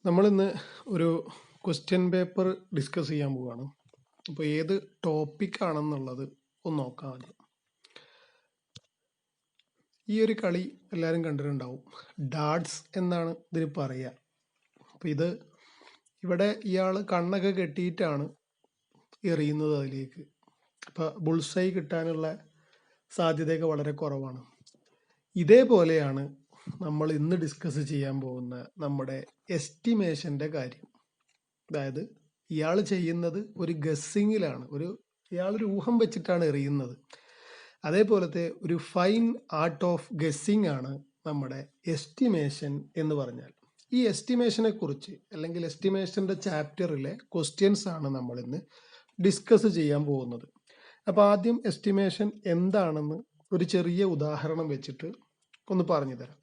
നമ്മളിന്ന് ഒരു question paper discuss ചെയ്യാൻ പോവുകയാണ്. അപ്പോൾ ഏത് ടോപ്പിക് ആണെന്നുള്ളത് ഒന്ന് നോക്കാം ആദ്യം. ഈ ഒരു കളി എല്ലാവരും കണ്ടിട്ടുണ്ടാവും. ഡാർട്സ് എന്നാണ് ഇതിന് പറയുക. അപ്പോൾ ഇവിടെ ഇയാൾ കണ്ണൊക്കെ കെട്ടിയിട്ടാണ് എറിയുന്നത് അതിലേക്ക്. അപ്പോൾ ബുൾസൈ കിട്ടാനുള്ള സാധ്യതയൊക്കെ വളരെ കുറവാണ്. ഇതേപോലെയാണ് നമ്മൾ ഇന്ന് ഡിസ്കസ് ചെയ്യാൻ പോകുന്ന നമ്മുടെ എസ്റ്റിമേഷൻ്റെ കാര്യം. അതായത് ഇയാൾ ചെയ്യുന്നത് ഒരു ഗസ്സിങ്ങിലാണ്, ഇയാളൊരു ഊഹം വെച്ചിട്ടാണ് എറിയുന്നത്. അതേപോലത്തെ ഒരു ഫൈൻ ആർട്ട് ഓഫ് ഗസ്സിങ് ആണ് നമ്മുടെ എസ്റ്റിമേഷൻ എന്ന് പറഞ്ഞാൽ. ഈ എസ്റ്റിമേഷനെ കുറിച്ച് അല്ലെങ്കിൽ എസ്റ്റിമേഷൻ്റെ ചാപ്റ്ററിലെ ക്വസ്റ്റ്യൻസ് ആണ് നമ്മൾ ഇന്ന് ഡിസ്കസ് ചെയ്യാൻ പോകുന്നത്. അപ്പോൾ ആദ്യം എസ്റ്റിമേഷൻ എന്താണെന്ന് ഒരു ചെറിയ ഉദാഹരണം വെച്ചിട്ട് ഒന്ന് പറഞ്ഞു തരാം.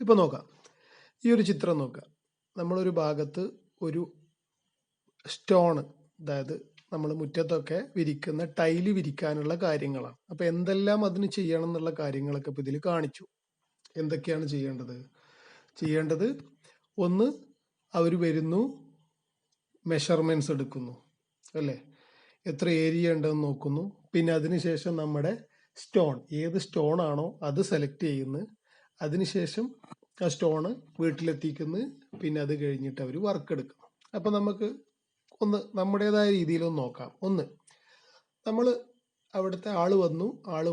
ഇപ്പോൾ നോക്കാം, ഈ ഒരു ചിത്രം നോക്കുക. നമ്മളൊരു ഭാഗത്ത് ഒരു സ്റ്റോണ്, അതായത് നമ്മൾ മുറ്റത്തൊക്കെ വിരിക്കുന്ന ടൈല് വിരിക്കാനുള്ള കാര്യങ്ങളാണ്. അപ്പോൾ എന്തെല്ലാം അതിന് ചെയ്യണം എന്നുള്ള കാര്യങ്ങളൊക്കെ ഇപ്പോൾ ഇതിൽ കാണിച്ചു. എന്തൊക്കെയാണ് ചെയ്യേണ്ടത്? ഒന്ന്, അവർ വരുന്നു, മെഷർമെൻറ്റ്സ് എടുക്കുന്നു, അല്ലേ? എത്ര ഏരിയ ഉണ്ടെന്ന് നോക്കുന്നു. പിന്നെ അതിനുശേഷം നമ്മുടെ സ്റ്റോൺ, ഏത് സ്റ്റോൺ ആണോ അത് സെലക്ട് ചെയ്യുന്നു. അതിനുശേഷം ആ സ്റ്റോണ് വീട്ടിലെത്തിക്കുന്നു. പിന്നെ അത് കഴിഞ്ഞിട്ട് അവർ വർക്ക് എടുക്കുന്നു. അപ്പം നമുക്ക് ഒന്ന് നമ്മുടേതായ രീതിയിലൊന്ന് നോക്കാം. ഒന്ന്, നമ്മൾ അവിടുത്തെ ആള്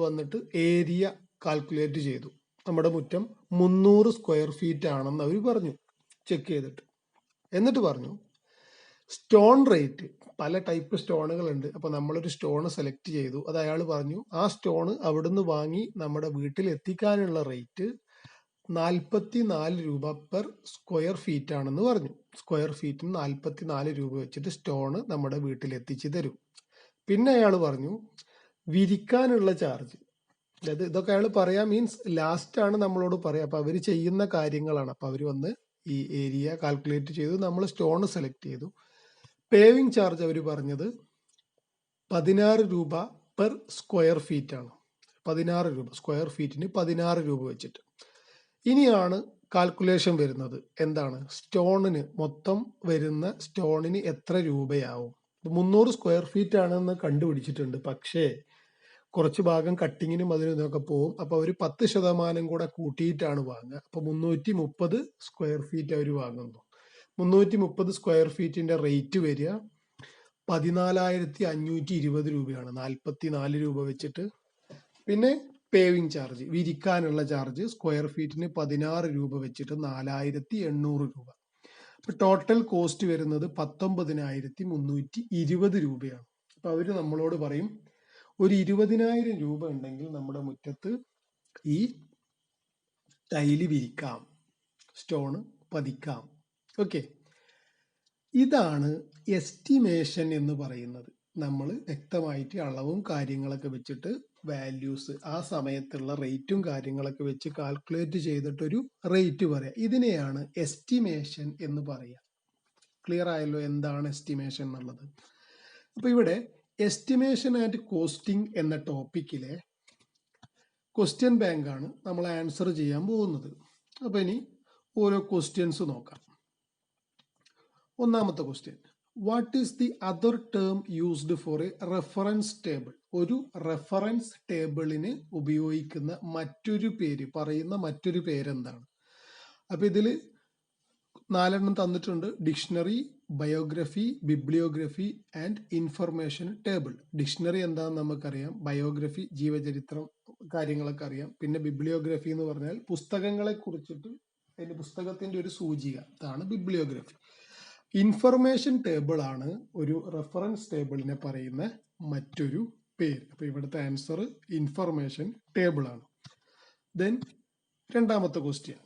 വന്നിട്ട് ഏരിയ കാൽക്കുലേറ്റ് ചെയ്തു. നമ്മുടെ മുറ്റം 300 സ്ക്വയർ ഫീറ്റ് ആണെന്ന് അവർ പറഞ്ഞു, ചെക്ക് ചെയ്തിട്ട്. എന്നിട്ട് പറഞ്ഞു സ്റ്റോൺ റേറ്റ്, പല ടൈപ്പ് സ്റ്റോണുകളുണ്ട്. അപ്പോൾ നമ്മളൊരു സ്റ്റോണ് സെലക്ട് ചെയ്തു. അത് അയാൾ പറഞ്ഞു ആ സ്റ്റോണ് അവിടുന്ന് വാങ്ങി നമ്മുടെ വീട്ടിൽ എത്തിക്കാനുള്ള റേറ്റ് 44 രൂപ പെർ സ്ക്വയർ ഫീറ്റ് ആണെന്ന് പറഞ്ഞു. സ്ക്വയർ ഫീറ്റിന് 44 രൂപ വെച്ചിട്ട് സ്റ്റോണ് നമ്മുടെ വീട്ടിൽ എത്തിച്ചു തരും. പിന്നെ അയാൾ പറഞ്ഞു വിരിക്കാനുള്ള ചാർജ്, അതായത് ഇതൊക്കെ അയാൾ പറയാം, മീൻസ് ലാസ്റ്റ് ആണ് നമ്മളോട് പറയാം. അപ്പോൾ അവർ ചെയ്യുന്ന കാര്യങ്ങളാണ്. അപ്പോൾ അവർ വന്ന് ഈ ഏരിയ കാൽക്കുലേറ്റ് ചെയ്തു, നമ്മൾ സ്റ്റോൺ സെലക്ട് ചെയ്തു. പേവിങ് ചാർജ് അവർ പറഞ്ഞത് 16 രൂപ പെർ സ്ക്വയർ ഫീറ്റ് ആണ്. 16 രൂപ സ്ക്വയർ ഫീറ്റിന് 16 രൂപ വെച്ചിട്ട്. ഇനിയാണ് കാൽക്കുലേഷൻ വരുന്നത്. എന്താണ്? സ്റ്റോണിന് മൊത്തം വരുന്ന സ്റ്റോണിന് എത്ര രൂപയാവും? 300 സ്ക്വയർ ഫീറ്റ് ആണെന്ന് കണ്ടുപിടിച്ചിട്ടുണ്ട്. പക്ഷേ കുറച്ച് ഭാഗം കട്ടിങ്ങിനും അതിനും ഇതൊക്കെ പോവും. അപ്പോൾ അവർ 10% കൂടെ കൂട്ടിയിട്ടാണ് വാങ്ങുക. അപ്പോൾ 330 സ്ക്വയർ ഫീറ്റ് അവർ വാങ്ങുന്നു. 330 സ്ക്വയർ ഫീറ്റിന്റെ റേറ്റ് വരിക 14,520 രൂപയാണ്, 44 രൂപ വെച്ചിട്ട്. പിന്നെ പേവിങ് ചാർജ്, വിരിക്കാനുള്ള ചാർജ് സ്ക്വയർ ഫീറ്റിന് 16 രൂപ വെച്ചിട്ട് 4,800 രൂപ. അപ്പൊ ടോട്ടൽ കോസ്റ്റ് വരുന്നത് 19,320 രൂപയാണ്. അപ്പൊ അവര് നമ്മളോട് പറയും ഒരു 20,000 രൂപ ഉണ്ടെങ്കിൽ നമ്മുടെ മുറ്റത്ത് ഈ ടൈല് വിരിക്കാം, സ്റ്റോണ് പതിക്കാം. ഓക്കെ, ഇതാണ് എസ്റ്റിമേഷൻ എന്ന് പറയുന്നത്. നമ്മൾ വ്യക്തമായിട്ട് അളവും കാര്യങ്ങളൊക്കെ വെച്ചിട്ട് വാല്യൂസ്, ആ സമയത്തുള്ള റേറ്റും കാര്യങ്ങളൊക്കെ വെച്ച് കാൽക്കുലേറ്റ് ചെയ്തിട്ടൊരു റേറ്റ് പറയാം. ഇതിനെയാണ് എസ്റ്റിമേഷൻ എന്ന് പറയുക. ക്ലിയർ ആയല്ലോ എന്താണ് എസ്റ്റിമേഷൻ എന്നുള്ളത്? അപ്പോൾ ഇവിടെ എസ്റ്റിമേഷൻ ആൻഡ് കോസ്റ്റിംഗ് എന്ന ടോപ്പിക്കിലെ ക്വസ്റ്റ്യൻ ബാങ്കാണ് നമ്മൾ ആൻസർ ചെയ്യാൻ പോകുന്നത്. അപ്പോൾ ഇനി ഓരോ ക്വസ്റ്റ്യൻസ് നോക്കാം. ഒന്നാമത്തെ question, what is the other term used for A reference table? ഒരു റെഫറൻസ് ടേബിളിന് ഉപയോഗിക്കുന്ന മറ്റൊരു പേര്, പറയുന്ന മറ്റൊരു പേരെന്താണ്? അപ്പൊ ഇതിൽ 4 തന്നിട്ടുണ്ട്. Dictionary, biography, bibliography and information table. Dictionary എന്താണെന്ന് നമുക്കറിയാം, ബയോഗ്രഫി ജീവചരിത്രം കാര്യങ്ങളൊക്കെ അറിയാം. പിന്നെ ബിബ്ലിയോഗ്രഫി എന്ന് പറഞ്ഞാൽ പുസ്തകങ്ങളെ കുറിച്ചിട്ട് അതിന്റെ പുസ്തകത്തിന്റെ ഒരു സൂചിക, അതാണ് ബിബ്ലിയോഗ്രഫി. ഇൻഫർമേഷൻ ടേബിൾ ആണ് ഒരു റെഫറൻസ് ടേബിളിനെ പറയുന്ന മറ്റൊരു പേര്. അപ്പൊ ഇവിടുത്തെ ആൻസർ ഇൻഫർമേഷൻ ടേബിൾ ആണ്. ദെൻ രണ്ടാമത്തെ question,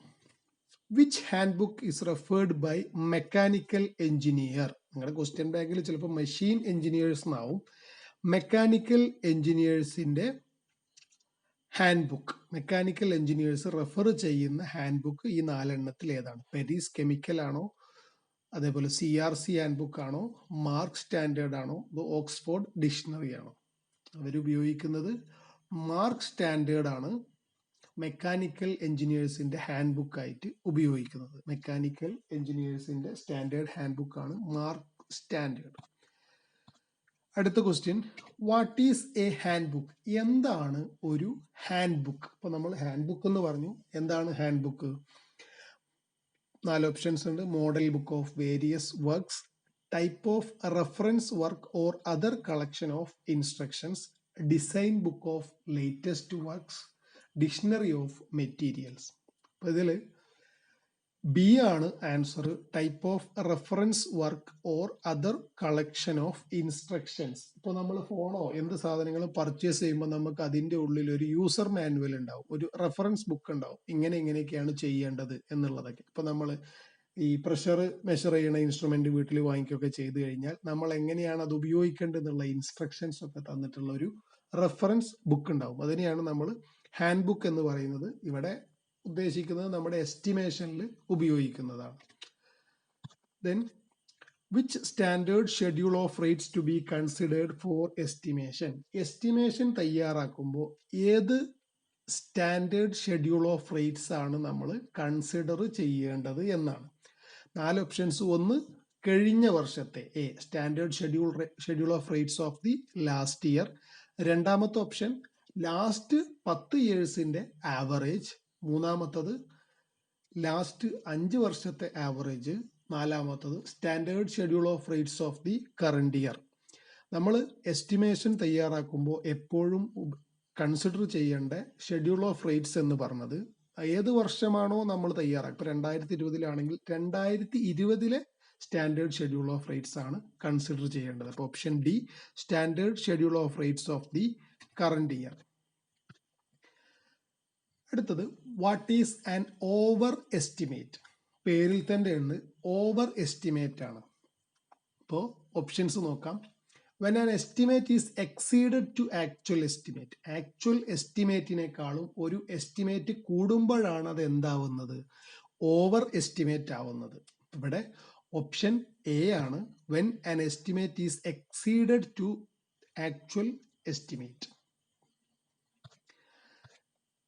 which handbook is referred by mechanical engineer? നിങ്ങളുടെ ക്വസ്റ്റ്യൻ ബാങ്കിൽ ചിലപ്പോൾ മെഷീൻ എഞ്ചിനീയേഴ്സ് എന്നാവും. മെക്കാനിക്കൽ എഞ്ചിനീയേഴ്സിന്റെ handbook, mechanical engineers refer ചെയ്യുന്ന ഹാൻഡ് ബുക്ക് ഈ 4 ഏതാണ്? പെരീസ് കെമിക്കൽ ആണോ, അതേപോലെ CRC ഹാൻഡ് ബുക്ക് ആണോ, മാർക്ക് സ്റ്റാൻഡേർഡ് ആണോ, ഓക്സ്ഫോർഡ് ഡിക്ഷണറി ആണോ? അവരുപയോഗിക്കുന്നത് മാർക്ക് സ്റ്റാൻഡേർഡ് ആണ്. മെക്കാനിക്കൽ എഞ്ചിനീയേഴ്സിന്റെ ഹാൻഡ് ബുക്ക് ആയിട്ട് ഉപയോഗിക്കുന്നത്. മെക്കാനിക്കൽ എഞ്ചിനീയേഴ്സിന്റെ സ്റ്റാൻഡേർഡ് ഹാൻഡ് ബുക്കാണ് മാർക്ക് സ്റ്റാൻഡേർഡ്. അടുത്ത question, what is A hand book? എന്താണ് ഒരു ഹാൻഡ് ബുക്ക്? ഇപ്പൊ നമ്മൾ ഹാൻഡ് ബുക്ക് എന്ന് പറഞ്ഞു. എന്താണ് ഹാൻഡ് ബുക്ക്? 4 ഓപ്ഷൻസ് ഉണ്ട്. Model book of various works, type of reference work or other collection of instructions, design book of latest works, dictionary of materials. അപ്പൊ ഇതില് ബി ആണ് answer. Type of reference work or other collection of instructions. ഇപ്പൊ നമ്മൾ ഫോണോ എന്ത് സാധനങ്ങളും purchase ചെയ്യുമ്പോൾ നമുക്ക് അതിന്റെ ഉള്ളിൽ ഒരു യൂസർ മാനുവൽ ഉണ്ടാവും, ഒരു റെഫറൻസ് ബുക്ക് ഉണ്ടാവും, ഇങ്ങനെയൊക്കെയാണ് ചെയ്യേണ്ടത് എന്നുള്ളതൊക്കെ. ഇപ്പൊ നമ്മൾ ഈ പ്രഷർ മെഷർ ചെയ്യുന്ന ഇൻസ്ട്രുമെന്റ് വീട്ടിൽ വാങ്ങിക്കുകയൊക്കെ ചെയ്തു കഴിഞ്ഞാൽ നമ്മൾ എങ്ങനെയാണ് അത് ഉപയോഗിക്കേണ്ടത് എന്നുള്ള ഇൻസ്ട്രക്ഷൻസ് ഒക്കെ തന്നിട്ടുള്ള ഒരു റെഫറൻസ് ബുക്ക് ഉണ്ടാവും. അതിനെയാണ് നമ്മൾ ഹാൻഡ് ബുക്ക് എന്ന് പറയുന്നത്. ഇവിടെ ഉദ്ദേശിക്കുന്നത് നമ്മുടെ എസ്റ്റിമേഷനിൽ ഉപയോഗിക്കുന്നതാണ്. Then which standard schedule of rates to be considered for estimation? Estimation തയ്യാറാക്കുമ്പോൾ ഏത് സ്റ്റാൻഡേർഡ് ഷെഡ്യൂൾ ഓഫ് റേറ്റ്സ് ആണ് നമ്മൾ കൺസിഡർ ചെയ്യേണ്ടത് എന്നാണ്. 4 ഓപ്ഷൻസ്. ഒന്ന്, കഴിഞ്ഞ വർഷത്തെ A standard schedule of rates of the last year. രണ്ടാമത്തെ ഓപ്ഷൻ ലാസ്റ്റ് 10 ഇയേഴ്സിന്റെ ആവറേജ്. മൂന്നാമത്തത് ലാസ്റ്റ് 5 വർഷത്തെ ആവറേജ്. നാലാമത്തത് standard schedule of rates of the current year. നമ്മൾ എസ്റ്റിമേഷൻ തയ്യാറാക്കുമ്പോൾ എപ്പോഴും കൺസിഡർ ചെയ്യേണ്ട ഷെഡ്യൂൾ ഓഫ് റേറ്റ്സ് എന്ന് പറഞ്ഞത് ഏത് വർഷമാണോ നമ്മൾ തയ്യാറാക്കുക. ഇപ്പൊ 2020 2020 സ്റ്റാൻഡേർഡ് ഷെഡ്യൂൾ ഓഫ് റേറ്റ്സ് ആണ് കൺസിഡർ ചെയ്യേണ്ടത്. അപ്പൊ option D, standard schedule of rates of the current year. അടുത്തത്, what is an over estimate? പേരിൽ തന്നെ ഉണ്ട്, ഓവർ എസ്റ്റിമേറ്റ് ആണ്. അപ്പോൾ ഓപ്ഷൻസ് നോക്കാം. when an estimate is exceeded to actual estimate, actual എസ്റ്റിമേറ്റിനേക്കാളും ഒരു എസ്റ്റിമേറ്റ് കൂടുമ്പോഴാണ് അത് എന്താവുന്നത്? ഓവർ എസ്റ്റിമേറ്റ് ആവുന്നത്. ഇവിടെ ഓപ്ഷൻ എ ആണ്, when an estimate is exceeded to actual estimate.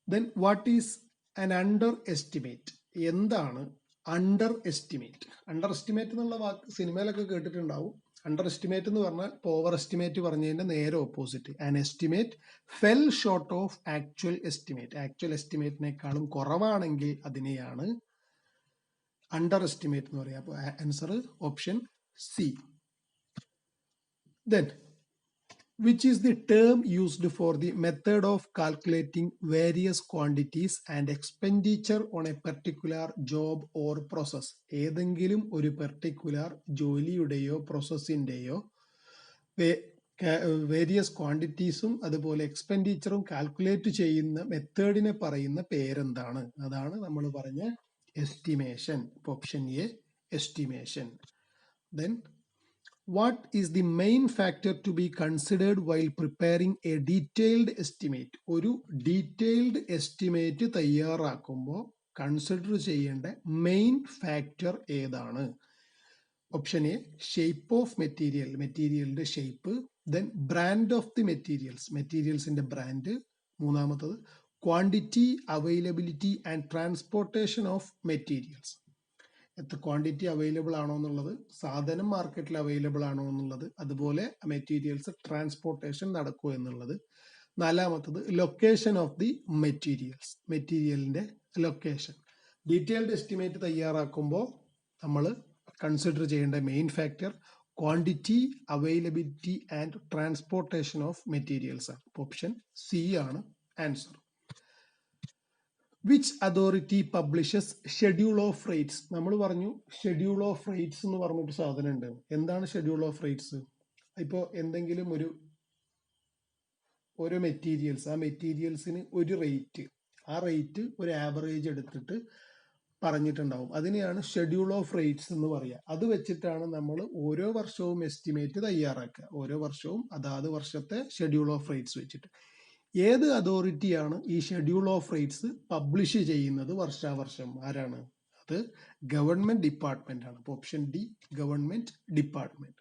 Then what is an underestimate? എന്താണ് അണ്ടർ എസ്റ്റിമേറ്റ്? അണ്ടർ എസ്റ്റിമേറ്റ് എന്നുള്ള വാക്ക് സിനിമയിലൊക്കെ കേട്ടിട്ടുണ്ടാവും. അണ്ടർ എസ്റ്റിമേറ്റ് എന്ന് പറഞ്ഞാൽ ഓവർ എസ്റ്റിമേറ്റ് പറഞ്ഞതിന്റെ നേരെ opposite. An estimate fell short of actual estimate. Actual എസ്റ്റിമേറ്റിനേക്കാളും കുറവാണെങ്കിൽ അതിനെയാണ് അണ്ടർ എസ്റ്റിമേറ്റ് എന്ന് പറയുക. അപ്പോൾ answer option C. Then which is the term used for the method of calculating various quantities and expenditure on a particular job or process? ഏതെങ്കിലും ഒരു particular ജോലിയുടെയോ പ്രോസസ്സിന്റെയോ various ക്വാണ്ടിറ്റീസും അതുപോലെ എക്സ്പെൻഡിച്ചറും calculate ചെയ്യുന്ന മെത്തേഡിനെ പറയുന്ന പേരെന്താണ്? അതാണ് നമ്മൾ പറഞ്ഞ estimation. Option A, estimation. Then what is the main factor to be considered while preparing a detailed estimate? ഒരു ഡീറ്റെയിൽഡ് എസ്റ്റിമേറ്റ് തയ്യാറാക്കുമ്പോൾ കൺസിഡർ ചെയ്യേണ്ട മെയിൻ ഫാക്ടർ ഏതാണ്? Option A, shape of material, മെറ്റീരിയലിന്റെ shape. Then brand of the materials, മെറ്റീരിയൽസിന്റെ brand. മൂന്നാമത്തത് quantity, availability and transportation of materials. എത്ര quantity available ആണോ എന്നുള്ളത്, സാധനം മാർക്കറ്റിൽ അവൈലബിൾ ആണോ എന്നുള്ളത്, അതുപോലെ മെറ്റീരിയൽസ് ട്രാൻസ്പോർട്ടേഷൻ നടക്കുമോ എന്നുള്ളത്. നാലാമത്തത് ലൊക്കേഷൻ ഓഫ് ദി മെറ്റീരിയൽസ്, മെറ്റീരിയലിന്റെ ലൊക്കേഷൻ. ഡീറ്റെയിൽഡ് എസ്റ്റിമേറ്റ് തയ്യാറാക്കുമ്പോൾ നമ്മൾ കൺസിഡർ ചെയ്യേണ്ട main factor quantity, availability and transportation of materials ആണ്. ഓപ്ഷൻ സി ആണ് answer. Which authority publishes schedule of rates? നമ്മൾ പറഞ്ഞു ഷെഡ്യൂൾ ഓഫ് റേറ്റ്സ് എന്ന് പറഞ്ഞൊരു സാധനം ഉണ്ട്. എന്താണ് ഷെഡ്യൂൾ ഓഫ് റേറ്റ്സ്? ഇപ്പോൾ എന്തെങ്കിലും ഓരോ മെറ്റീരിയൽസ്, ആ മെറ്റീരിയൽസിന് ഒരു റേറ്റ്, ആ റേറ്റ് ഒരു ആവറേജ് എടുത്തിട്ട് പറഞ്ഞിട്ടുണ്ടാവും. അതിനെയാണ് ഷെഡ്യൂൾ ഓഫ് റേറ്റ്സ് എന്ന് പറയുക. അത് വെച്ചിട്ടാണ് നമ്മൾ ഓരോ വർഷവും എസ്റ്റിമേറ്റ് തയ്യാറാക്കുക. ഓരോ വർഷവും അതാത് വർഷത്തെ ഷെഡ്യൂൾ ഓഫ് റേറ്റ്സ് വെച്ചിട്ട്. ഏത് അതോറിറ്റിയാണ് ഈ ഷെഡ്യൂൾ ഓഫ് റേറ്റ്സ് പബ്ലിഷ് ചെയ്യുന്നത് വർഷാവർഷം? ആരാണ് അത്? ഗവൺമെന്റ് ഡിപ്പാർട്ട്മെന്റ് ആണ്. Option D, government department.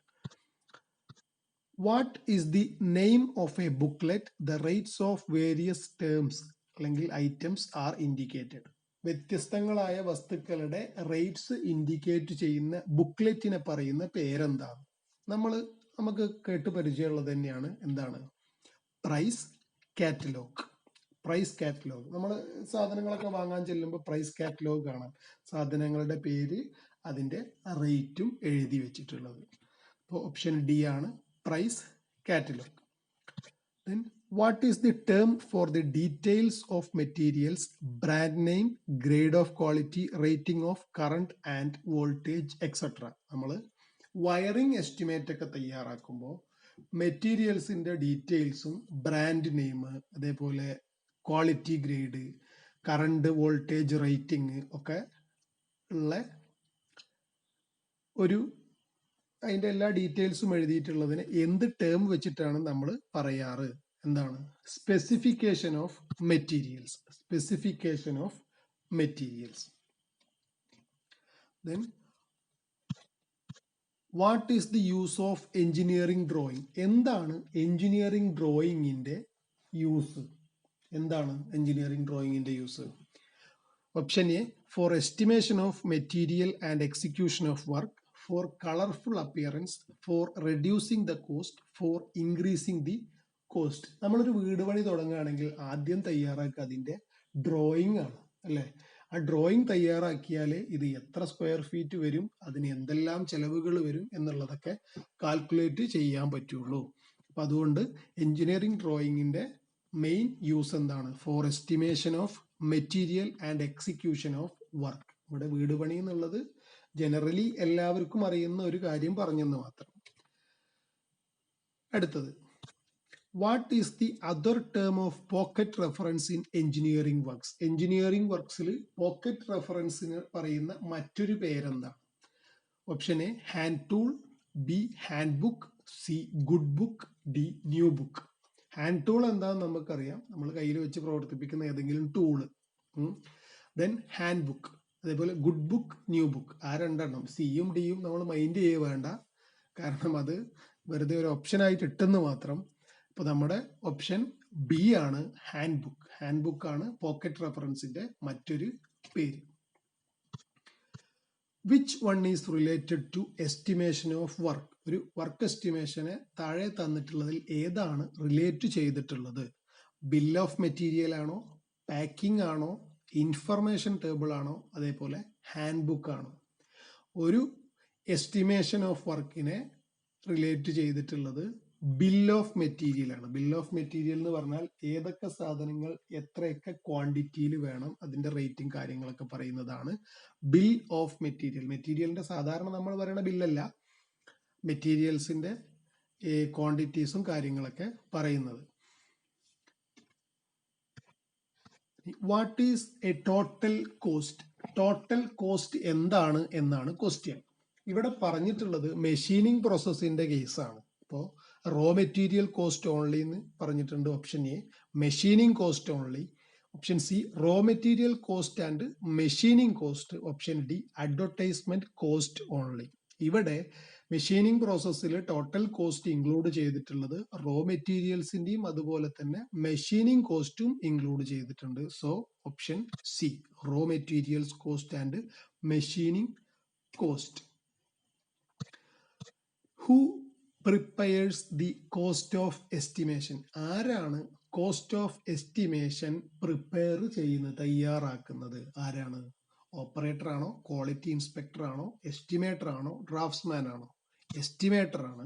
What is the name of A booklet the rates of various terms അല്ലെങ്കിൽ ഐറ്റംസ് ആർ ഇൻഡിക്കേറ്റഡ്. വ്യത്യസ്തങ്ങളായ വസ്തുക്കളുടെ റേറ്റ്സ് ഇൻഡിക്കേറ്റ് ചെയ്യുന്ന ബുക്ക്ലെറ്റിനെ പറയുന്ന പേരെന്താണ്? നമുക്ക് കേട്ട് പരിചയമുള്ളത് തന്നെയാണ്. എന്താണ്? Price catalogue. Price catalogue. നമ്മൾ സാധനങ്ങളൊക്കെ വാങ്ങാൻ ചെല്ലുമ്പോൾ പ്രൈസ് കാറ്റലോഗ് കാണാം. സാധനങ്ങളുടെ പേര്, അതിൻ്റെ റേറ്റും എഴുതി വെച്ചിട്ടുള്ളത്. അപ്പോൾ ഓപ്ഷൻ ഡി ആണ് price catalogue. Then what is the term for the details of materials, brand name, grade of quality, rating of current and voltage, etc. നമ്മൾ വയറിംഗ് എസ്റ്റിമേറ്റ് ഒക്കെ തയ്യാറാക്കുമ്പോൾ മെറ്റീരിയൽസിൻ്റെ ഡീറ്റെയിൽസും ബ്രാൻഡ് നെയിം, അതേപോലെ quality grade, current voltage rating ഒക്കെ ഉള്ള അതിൻ്റെ എല്ലാ ഡീറ്റെയിൽസും എഴുതിയിട്ടുള്ളതിന് എന്ത് ടേം വെച്ചിട്ടാണ് നമ്മൾ പറയാറ്? എന്താണ്? Specification of materials. Specification of materials. Then what is the use of engineering drawing? എന്താണ് എഞ്ചിനീയറിംഗ് ഡ്രോയിങ്ങിൻ്റെ യൂസ്? എന്താണ് എഞ്ചിനീയറിംഗ് ഡ്രോയിങ്ങിൻ്റെ use? Option A, for estimation of material and execution of work, for colorful appearance, for reducing the cost, for increasing the cost. നമ്മളൊരു വീട് പണി തുടങ്ങുകയാണെങ്കിൽ ആദ്യം തയ്യാറാക്കുക അതിൻ്റെ ഡ്രോയിങ് ആണ്, അല്ലേ? ആ ഡ്രോയിങ് തയ്യാറാക്കിയാൽ ഇത് എത്ര സ്ക്വയർ ഫീറ്റ് വരും, അതിന് എന്തെല്ലാം ചെലവുകൾ വരും എന്നുള്ളതൊക്കെ കാൽക്കുലേറ്റ് ചെയ്യാൻ പറ്റുള്ളൂ. അപ്പം അതുകൊണ്ട് എഞ്ചിനീയറിംഗ് ഡ്രോയിങ്ങിൻ്റെ മെയിൻ യൂസ് എന്താണ്? For estimation of material and execution of work. ഇവിടെ വീട് പണി എന്നുള്ളത് ജനറലി എല്ലാവർക്കും അറിയുന്ന ഒരു കാര്യം പറഞ്ഞെന്ന് മാത്രം. അടുത്തത്, what is the other term of pocket reference in engineering works? Engineering വർക്ക്സിൽ പോക്കറ്റ് റെഫറൻസിന് പറയുന്ന മറ്റൊരു പേരെന്താണ്? Option A, hand tool, B, handbook, C, good book, D, new book. Hand tool എന്താണെന്ന് നമുക്കറിയാം, നമ്മൾ കയ്യിൽ വെച്ച് പ്രവർത്തിപ്പിക്കുന്ന ഏതെങ്കിലും ടൂള്. ദെൻ ഹാൻഡ് ബുക്ക്, അതേപോലെ ഗുഡ് ബുക്ക്, ന്യൂ ബുക്ക്. ആ രണ്ടെണ്ണം സിയും ഡിയും നമ്മൾ മൈൻഡ് ചെയ്യേ വേണ്ട, കാരണം അത് വെറുതെ ഒരു ഓപ്ഷനായിട്ട് ഇട്ടെന്ന് മാത്രം. അപ്പോൾ നമ്മുടെ ഓപ്ഷൻ ബി ആണ് ഹാൻഡ് ബുക്ക്. ഹാൻഡ് ബുക്ക് ആണ് പോക്കറ്റ് റെഫറൻസിന്റെ മറ്റൊരു പേര്. Which one is related to estimation of work? ഒരു വർക്ക് എസ്റ്റിമേഷനെ താഴെ തന്നിട്ടുള്ളതിൽ ഏതാണ് റിലേറ്റ് ചെയ്തിട്ടുള്ളത്? ബിൽ ഓഫ് മെറ്റീരിയൽ ആണോ, പാക്കിംഗ് ആണോ, ഇൻഫർമേഷൻ ടേബിൾ ആണോ, അതേപോലെ ഹാൻഡ് ബുക്ക് ആണോ? ഒരു എസ്റ്റിമേഷൻ ഓഫ് വർക്കിനെ റിലേറ്റ് ചെയ്തിട്ടുള്ളത് ബിൽ ഓഫ് മെറ്റീരിയൽ ആണ്. ബിൽ ഓഫ് മെറ്റീരിയൽ എന്ന് പറഞ്ഞാൽ ഏതൊക്കെ സാധനങ്ങൾ എത്രയൊക്കെ ക്വാണ്ടിറ്റിയിൽ വേണം, അതിന്റെ റേറ്റിംഗ് കാര്യങ്ങളൊക്കെ പറയുന്നതാണ് ബിൽ ഓഫ് മെറ്റീരിയൽ. മെറ്റീരിയലിന്റെ സാധാരണ നമ്മൾ പറയുന്ന ബില്ലല്ല, മെറ്റീരിയൽസിന്റെ ക്വാണ്ടിറ്റീസും കാര്യങ്ങളൊക്കെ പറയുന്നത്. What is A total cost? Total cost എന്താണ് എന്നാണ് ക്വസ്റ്റ്യൻ. ഇവിടെ പറഞ്ഞിട്ടുള്ളത് മെഷീനിങ് പ്രോസസ്സിന്റെ കേസാണ്. അപ്പോൾ റോ മെറ്റീരിയൽ കോസ്റ്റ് ഓൺലി എന്ന് പറഞ്ഞിട്ടുണ്ട് option A. Machining cost only option C. Raw material cost and machining cost option D. Advertisement cost only. ഇവിടെ machining പ്രോസസ്സിൽ ടോട്ടൽ കോസ്റ്റ് ഇൻക്ലൂഡ് ചെയ്തിട്ടുള്ളത് റോ മെറ്റീരിയൽസിന്റെയും അതുപോലെ തന്നെ മെഷീനിങ് കോസ്റ്റും ഇൻക്ലൂഡ് ചെയ്തിട്ടുണ്ട്. So option C, raw materials cost and machining cost. Who prepares the cost of estimation? ആരാണ് cost of estimation prepare ചെയ്യുന്നത്, തയ്യാറാക്കുന്നത്? ആരാണ്? ഓപ്പറേറ്റർ ആണോ, ക്വാളിറ്റി ഇൻസ്പെക്ടർ ആണോ, എസ്റ്റിമേറ്റർ ആണോ, ഡ്രാഫ്റ്റ്സ്മാൻ ആണോ? എസ്റ്റിമേറ്റർ ആണ്.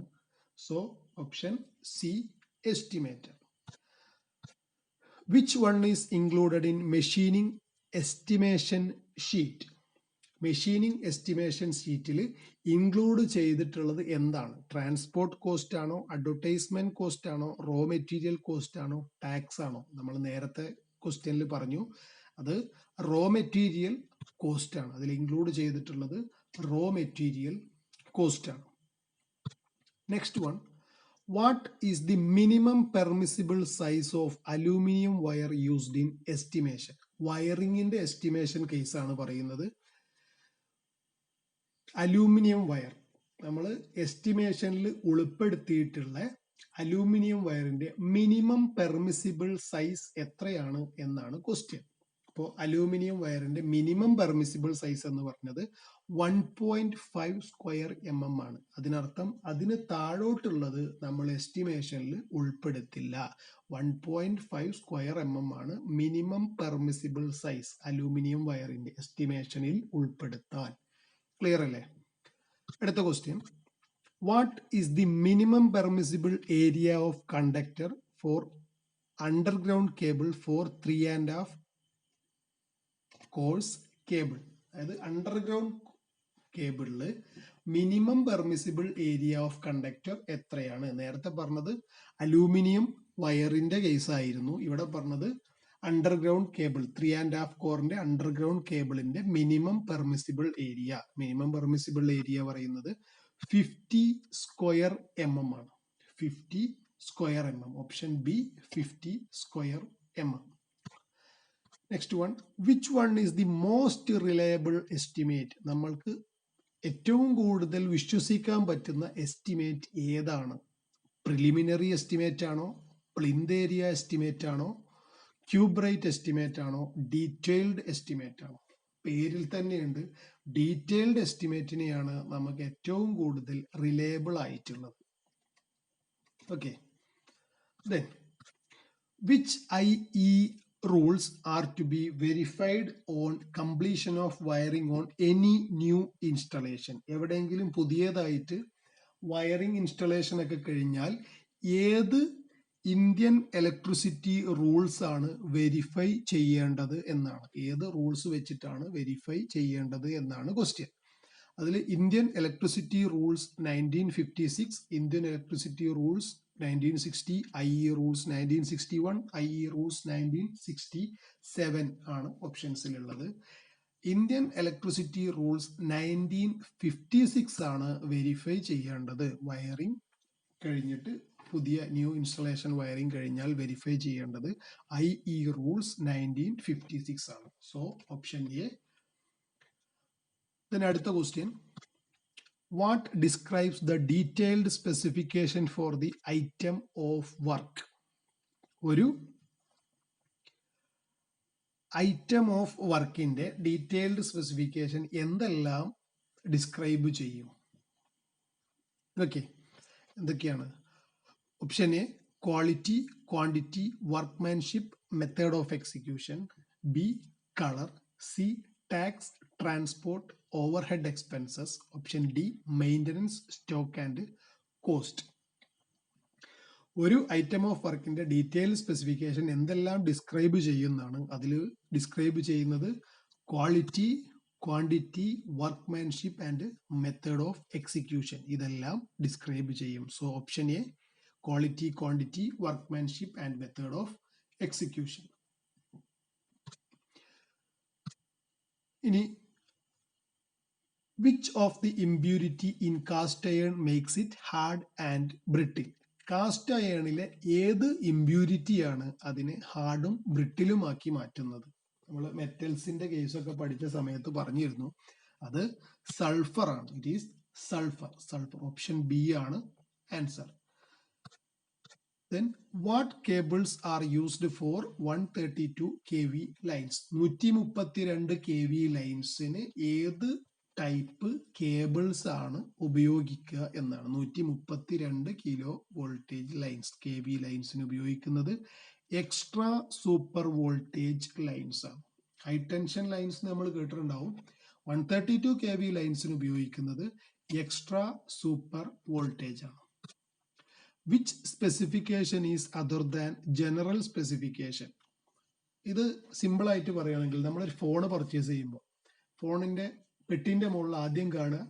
So option C, estimator. Which one is included in machining estimation sheet? Machining estimation ഷീറ്റിൽ ഇൻക്ലൂഡ് ചെയ്തിട്ടുള്ളത് എന്താണ്? ട്രാൻസ്പോർട്ട് കോസ്റ്റ് ആണോ, അഡ്വർടൈസ്മെന്റ് കോസ്റ്റ് ആണോ, റോ മെറ്റീരിയൽ കോസ്റ്റ് ആണോ, ടാക്സ് ആണോ? നമ്മൾ നേരത്തെ ക്വസ്റ്റ്യനിൽ പറഞ്ഞു അത് റോ മെറ്റീരിയൽ കോസ്റ്റ് ആണ്. അതിൽ ഇൻക്ലൂഡ് ചെയ്തിട്ടുള്ളത് റോ മെറ്റീരിയൽ കോസ്റ്റ് ആണ്. Next one, what is the minimum permissible size of aluminium wire used in estimation? വയറിങ്ങിന്റെ എസ്റ്റിമേഷൻ കേസാണ് പറയുന്നത്. അലൂമിനിയം വയർ നമ്മൾ എസ്റ്റിമേഷനിൽ ഉൾപ്പെടുത്തിയിട്ടുള്ള അലൂമിനിയം വയറിന്റെ മിനിമം പെർമിസിബിൾ സൈസ് എത്രയാണ് എന്നാണ് ക്വസ്റ്റ്യൻ. അപ്പോൾ അലൂമിനിയം വയറിന്റെ മിനിമം പെർമിസിബിൾ സൈസ് എന്ന് പറഞ്ഞത് 1.5 സ്ക്വയർ mm ആണ്. അതിനർത്ഥം അതിന് താഴോട്ടുള്ളത് നമ്മൾ എസ്റ്റിമേഷനിൽ ഉൾപ്പെടുത്തില്ല. 1.5 സ്ക്വയർ mm ആണ് മിനിമം പെർമിസിബിൾ സൈസ് അലൂമിനിയം വയറിന്റെ എസ്റ്റിമേഷനിൽ ഉൾപ്പെടുത്താൻ. ക്ലിയർ അല്ലേ? അടുത്ത question, what is the minimum permissible area of conductor for underground cable for 3.5 course cable? അതായത് അണ്ടർഗ്രൗണ്ട് കേബിളില് minimum permissible area of conductor എത്രയാണ്? നേരത്തെ പറഞ്ഞത് അലൂമിനിയം വയറിന്റെ കേസ് ആയിരുന്നു. ഇവിടെ പറഞ്ഞത് അണ്ടർഗ്രൗണ്ട് കേബിൾ 3.5 കോറിന്റെ അണ്ടർഗ്രൗണ്ട് കേബിളിന്റെ minimum permissible area. Minimum permissible area പറയുന്നത് 50 സ്ക്വയർ mm ആണ്. 50 square mm. Option B 50 square mm. Next one, which one is the most reliable estimate? നമ്മൾക്ക് ഏറ്റവും കൂടുതൽ വിശ്വസിക്കാൻ പറ്റുന്ന എസ്റ്റിമേറ്റ് ഏതാണ്? പ്രിലിമിനറി എസ്റ്റിമേറ്റ് ആണോ, പ്ലിന്ത് ഏരിയ എസ്റ്റിമേറ്റ് ആണോ, ക്യൂബ് റേറ്റ് എസ്റ്റിമേറ്റ് ആണോ, ഡീറ്റെയിൽഡ് എസ്റ്റിമേറ്റ് ആണോ? പേരിൽ തന്നെയുണ്ട്, ഡീറ്റെയിൽഡ് എസ്റ്റിമേറ്റിനെയാണ് നമുക്ക് ഏറ്റവും കൂടുതൽ റിലയബിൾ ആയിട്ടുള്ളത്. Okay, then which IE rules are to be verified on completion of wiring on any new installation? എവിടെയെങ്കിലും പുതിയതായിട്ട് വയറിംഗ് ഇൻസ്റ്റലേഷൻ ഒക്കെ കഴിഞ്ഞാൽ ഏത് ഇന്ത്യൻ ഇലക്ട്രിസിറ്റി റൂൾസ് ആണ് വെരിഫൈ ചെയ്യേണ്ടത് എന്നാണ്. ഏത് റൂൾസ് വെച്ചിട്ടാണ് വെരിഫൈ ചെയ്യേണ്ടത് എന്നാണ് ക്വസ്റ്റ്യൻ. അതിൽ Indian electricity rules 1956, Indian electricity rules 1960, IE rules 1961, IE rules 1967 ആണ് ഓപ്ഷൻസിലുള്ളത്. ഇന്ത്യൻ ഇലക്ട്രിസിറ്റി റൂൾസ് 1956 ആണ് വെരിഫൈ ചെയ്യേണ്ടത്. വയറിംഗ് കഴിഞ്ഞിട്ട് പുതിയ ന്യൂ ഇൻസ്റ്റലേഷൻ വയറിംഗ് കഴിഞ്ഞാൽ വെരിഫൈ ചെയ്യേണ്ടത് IE റൂൾസ് 1956 ആണ്. So option A. Then അടുത്ത question, what describes the detailed specification for the item of work? ഒരു ഐറ്റം ഓഫ് വർക്കിന്റെ ഡീറ്റെയിൽഡ് സ്പെസിഫിക്കേഷൻ എന്തെല്ലാം ഡിസ്ക്രൈബ് ചെയ്യും? ഓക്കെ, എന്തൊക്കെയാണ്? Option A quality, quantity, workmanship, method of execution. B colour. C tax, transport, overhead expenses. Option D maintenance, stock and cost. ഒരു item of വർക്കിന്റെ detail specification എന്തെല്ലാം describe ചെയ്യുന്നതാണ്. അതിൽ describe ചെയ്യുന്നത് quality, quantity, workmanship and method of execution. ഇതെല്ലാം describe ചെയ്യും. So option A quality, quantity, workmanship and method of execution. ഇനി which of the impurity in cast iron makes it hard and brittle? Cast അയണിലെ ഏത് ഇംപ്യൂരിറ്റിയാണ് അതിനെ ഹാർഡും ബ്രിട്ടിലുമാക്കി മാറ്റുന്നത്? നമ്മൾ മെറ്റൽസിന്റെ കേസൊക്കെ പഠിച്ച സമയത്ത് പറഞ്ഞിരുന്നു, അത് സൾഫർ ആണ്. It is sulphur. Sulphur. Option B ആണ് answer. Then what cables are used for 132 kV lines? 132 kV ലൈൻസിന് ഏത് ടൈപ്പ് കേബിൾസ് ആണ് ഉപയോഗിക്കുക എന്നാണ്. 132 കിലോ വോൾട്ടേജ് ലൈൻസ്, KV ലൈൻസിന് ഉപയോഗിക്കുന്നത് എക്സ്ട്രാ സൂപ്പർ വോൾട്ടേജ് ലൈൻസ് ആണ്. ഹൈ ടെൻഷൻ ലൈൻസ് നമ്മൾ കേട്ടിട്ടുണ്ടാവും. 132 kV ലൈൻസിന് ഉപയോഗിക്കുന്നത് എക്സ്ട്രാ സൂപ്പർ വോൾട്ടേജ് ആണ്. Which specification is other than general specification? ഇത് സിമ്പിൾ ആയിട്ട് പറയുകയാണെങ്കിൽ, നമ്മളൊരു ഫോൺ പർച്ചേസ് ചെയ്യുമ്പോൾ ഫോണിന്റെ പെട്ടിന്റെ മുകളിൽ ആദ്യം കാണുക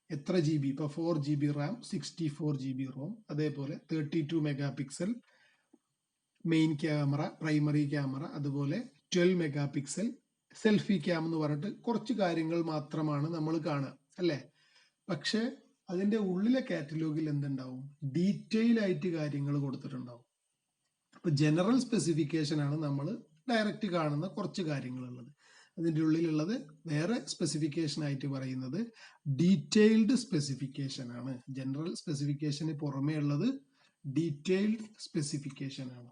എത്ര GB. ഇപ്പോൾ 4 GB റാം, 64 GB റോം, അതേപോലെ 32 mega pixel main camera, primary camera, അതുപോലെ 12 മെഗാ പിക്സൽ സെൽഫി ക്യാം എന്ന് പറഞ്ഞിട്ട് കുറച്ച് കാര്യങ്ങൾ മാത്രമാണ് നമ്മൾ കാണുക, അല്ലേ? പക്ഷെ അതിന്റെ ഉള്ളിലെ കാറ്റലോഗിൽ എന്തുണ്ടാവും? ഡീറ്റെയിൽ ആയിട്ട് കാര്യങ്ങൾ കൊടുത്തിട്ടുണ്ടാവും. അപ്പൊ ജനറൽ സ്പെസിഫിക്കേഷൻ ആണ് നമ്മൾ ഡയറക്റ്റ് കാണുന്ന കുറച്ച് കാര്യങ്ങളുള്ളത്. അതിൻ്റെ ഉള്ളിലുള്ളത് വേറെ സ്പെസിഫിക്കേഷൻ ആയിട്ട് പറയുന്നത് ഡീറ്റെയിൽഡ് സ്പെസിഫിക്കേഷൻ ആണ്. ജനറൽ സ്പെസിഫിക്കേഷന് പുറമേ ഉള്ളത് ഡീറ്റെയിൽഡ് സ്പെസിഫിക്കേഷൻ ആണ്.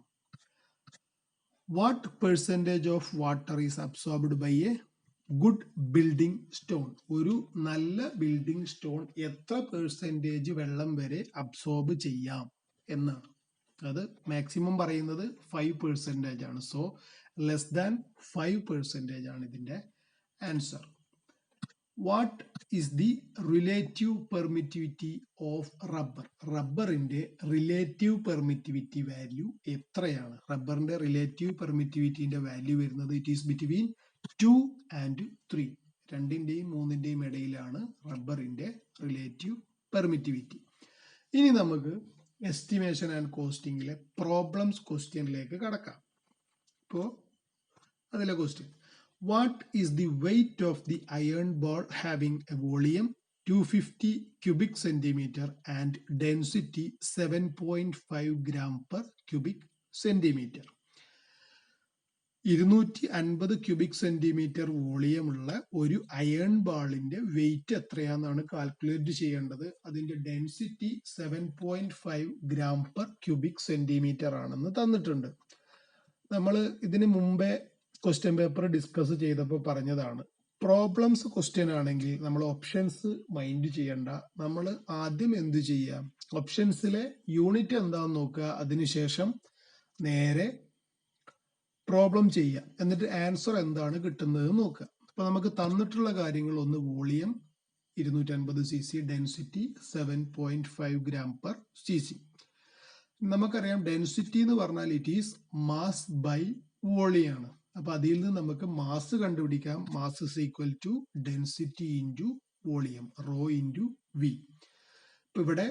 What percentage of water is absorbed by a good building stone? ഒരു നല്ല ബിൽഡിംഗ് സ്റ്റോൺ എത്ര പെർസെൻറ്റേജ് വെള്ളം വരെ അബ്സോർബ് ചെയ്യാം എന്നാണ്. അത് മാക്സിമം പറയുന്നത് 5% ആണ്. സോ ലെസ് ദാൻ 5% ആണ് ഇതിൻ്റെ answer. What is the relative permittivity of rubber? റബ്ബറിന്റെ റിലേറ്റീവ് പെർമിറ്റിവിറ്റി വാല്യൂ എത്രയാണ്? റബ്ബറിന്റെ റിലേറ്റീവ് പെർമിറ്റിവിറ്റിന്റെ വാല്യൂ വരുന്നത് ഇറ്റ് ഈസ് ബിറ്റ്വീൻ 2 and 3. 2ന്റെയും 3ന്റെയും ഇടയിലാണ് റബ്ബറിന്റെ റിലേറ്റീവ് പെർമിറ്റിവിറ്റി. ഇനി നമുക്ക് എസ്റ്റിമേഷൻ ആൻഡ് കോസ്റ്റിംഗിലെ പ്രോബ്ലംസ് ക്വസ്റ്റ്യനിലേക്ക് കടക്കാം. ഇപ്പോൾ അതിലെ question, what is the weight of the iron ball having a volume 250 cubic centimeter and density 7.5 gram per cubic centimeter? 250 cubic centimetre വോളിയമുള്ള ഒരു അയൺ ബാളിന്റെ വെയിറ്റ് എത്രയാണെന്നാണ് കാൽക്കുലേറ്റ് ചെയ്യേണ്ടത്. അതിന്റെ density 7.5 gram per cubic centimeter ആണെന്ന് തന്നിട്ടുണ്ട്. നമ്മൾ ഇതിന് മുമ്പേ ക്വസ്റ്റ്യൻ പേപ്പർ ഡിസ്കസ് ചെയ്തപ്പോൾ പറഞ്ഞതാണ്, പ്രോബ്ലംസ് ക്വസ്റ്റ്യൻ ആണെങ്കിൽ നമ്മൾ ഓപ്ഷൻസ് മൈൻഡ് ചെയ്യണ്ട. നമ്മൾ ആദ്യം എന്ത് ചെയ്യാം, ഓപ്ഷൻസിലെ യൂണിറ്റ് എന്താണെന്ന് നോക്കുക, അതിനുശേഷം നേരെ പ്രോബ്ലം ചെയ്യാം, എന്നിട്ട് ആൻസർ എന്താണ് കിട്ടുന്നത് നോക്കുക. അപ്പൊ നമുക്ക് തന്നിട്ടുള്ള കാര്യങ്ങൾ, ഒന്ന് volume 250 cc, density 7.5 gram per cc. നമുക്കറിയാം ഡെൻസിറ്റി എന്ന് പറഞ്ഞാൽ it is mass by volume ആണ്. അപ്പൊ അതിൽ നിന്ന് നമുക്ക് മാസ് കണ്ടുപിടിക്കാം. Mass is equal to density into volume, rho into V. ഇപ്പൊ ഇവിടെ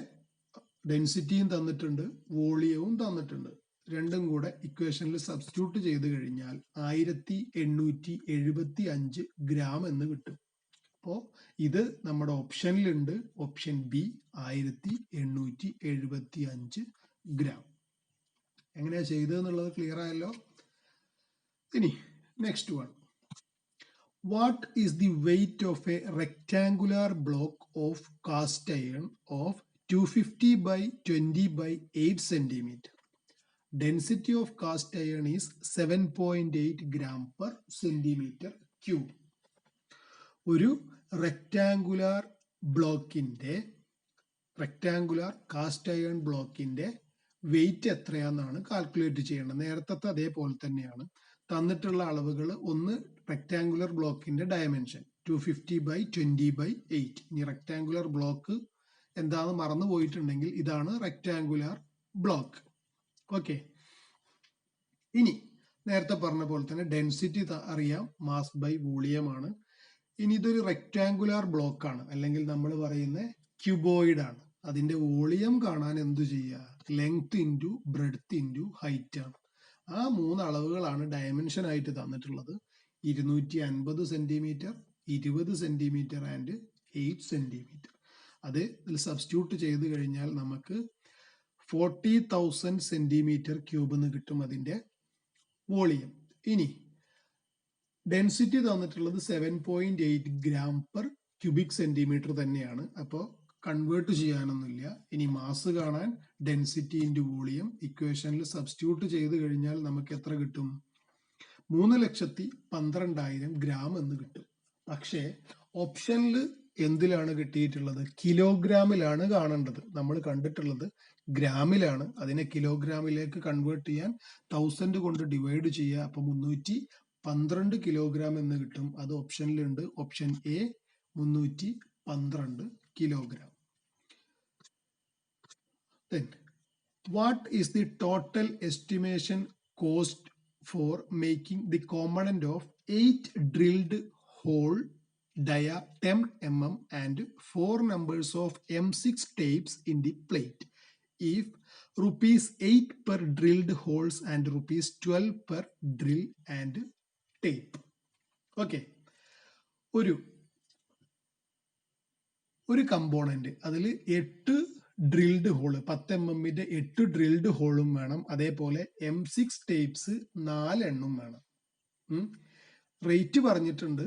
ഡെൻസിറ്റിയും തന്നിട്ടുണ്ട്, വോളിയവും തന്നിട്ടുണ്ട്. രണ്ടും കൂടെ ഇക്വേഷനിൽ സബ്സ്റ്റിറ്റ്യൂട്ട് ചെയ്ത് കഴിഞ്ഞാൽ 1875 gram എന്ന് കിട്ടും. അപ്പോൾ ഇത് നമ്മുടെ ഓപ്ഷനിലുണ്ട്, ഓപ്ഷൻ ബി 1875 gram. എങ്ങനെയാ ചെയ്തതെന്നുള്ളത് ക്ലിയർ ആയല്ലോ. ഇനി next one, what is the weight of A rectangular block of caste iron of 250 by 20 by 8 centimeter? Density of cast iron is 7.8 gram per centimeter cube. ഒരു rectangular cast iron ബ്ലോക്കിന്റെ wait എത്രയാണെന്നാണ് calculate ചെയ്യേണ്ടത്. നേരത്തെ അതേപോലെ തന്നെയാണ്. തന്നിട്ടുള്ള അളവുകൾ, ഒന്ന് റെക്ടാങ്കുലർ ബ്ലോക്കിന്റെ ഡയമെൻഷൻ 250 by 20 by 8. ഇനി റെക്ടാങ്കുലർ ബ്ലോക്ക് എന്താണെന്ന് മറന്നു പോയിട്ടുണ്ടെങ്കിൽ ഇതാണ് റെക്ടാങ്കുലർ ബ്ലോക്ക്. ഓക്കെ, ഇനി നേരത്തെ പറഞ്ഞ പോലെ തന്നെ ഡെൻസിറ്റി അറിയാം, മാസ് ബൈ വോളിയം ആണ്. ഇനി ഇതൊരു റെക്ടാങ്കുലർ ബ്ലോക്ക് ആണ്, അല്ലെങ്കിൽ നമ്മൾ പറയുന്ന ക്യൂബോയിഡ് ആണ്. അതിന്റെ വോളിയം കാണാൻ എന്തു ചെയ്യുക, length into breadth into height ആണ്. ആ 3 അളവുകളാണ് ഡയമെൻഷൻ ആയിട്ട് തന്നിട്ടുള്ളത്. 250 സെന്റിമീറ്റർ, 20 സെന്റിമീറ്റർ ആൻഡ് 8 സെന്റിമീറ്റർ. അത് ഇതിൽ സബ്സ്റ്റിറ്റ്യൂട്ട് ചെയ്ത് കഴിഞ്ഞാൽ നമുക്ക് 40,000 സെന്റിമീറ്റർ ക്യൂബ് എന്ന് കിട്ടും അതിന്റെ വോളിയം. ഇനി ഡെൻസിറ്റി തന്നിട്ടുള്ളത് 7.8 gram per cubic centimeter തന്നെയാണ്. അപ്പോൾ കൺവേർട്ട് ചെയ്യാനൊന്നുമില്ല. ഇനി മാസ് കാണാൻ ഡെൻസിറ്റി ഇൻറ്റു വോളിയം ഇക്വേഷനിൽ സബ്സ്റ്റിറ്റ്യൂട്ട് ചെയ്ത് കഴിഞ്ഞാൽ നമുക്ക് എത്ര കിട്ടും, 3,12,000 gram എന്ന് കിട്ടും. പക്ഷേ ഓപ്ഷനിൽ എന്തിലാണ് കിട്ടിയിട്ടുള്ളത്, കിലോഗ്രാമിലാണ് കാണേണ്ടത്. നമ്മൾ കണ്ടിട്ടുള്ളത് ഗ്രാമിലാണ്. അതിനെ കിലോഗ്രാമിലേക്ക് കൺവേർട്ട് ചെയ്യാൻ 1000 കൊണ്ട് ഡിവൈഡ് ചെയ്യുക. അപ്പൊ 312 കിലോഗ്രാം എന്ന് കിട്ടും. അത് ഓപ്ഷനിലുണ്ട്, option A 312 kilogram. Then, what is the total estimation cost for making the component of 8 drilled hole dia 10 mm and 4 numbers of M6 tapes in the plate if ₹8 per drilled holes and ₹12 per drill and tape? Okay, ഒരു component, അതിൽ 8 drilled hole, 10 mm 8 drilled ഹോളും വേണം. അതേപോലെ M6 tapes 4 എണ്ണം വേണം. Rate പറഞ്ഞിട്ടുണ്ട്.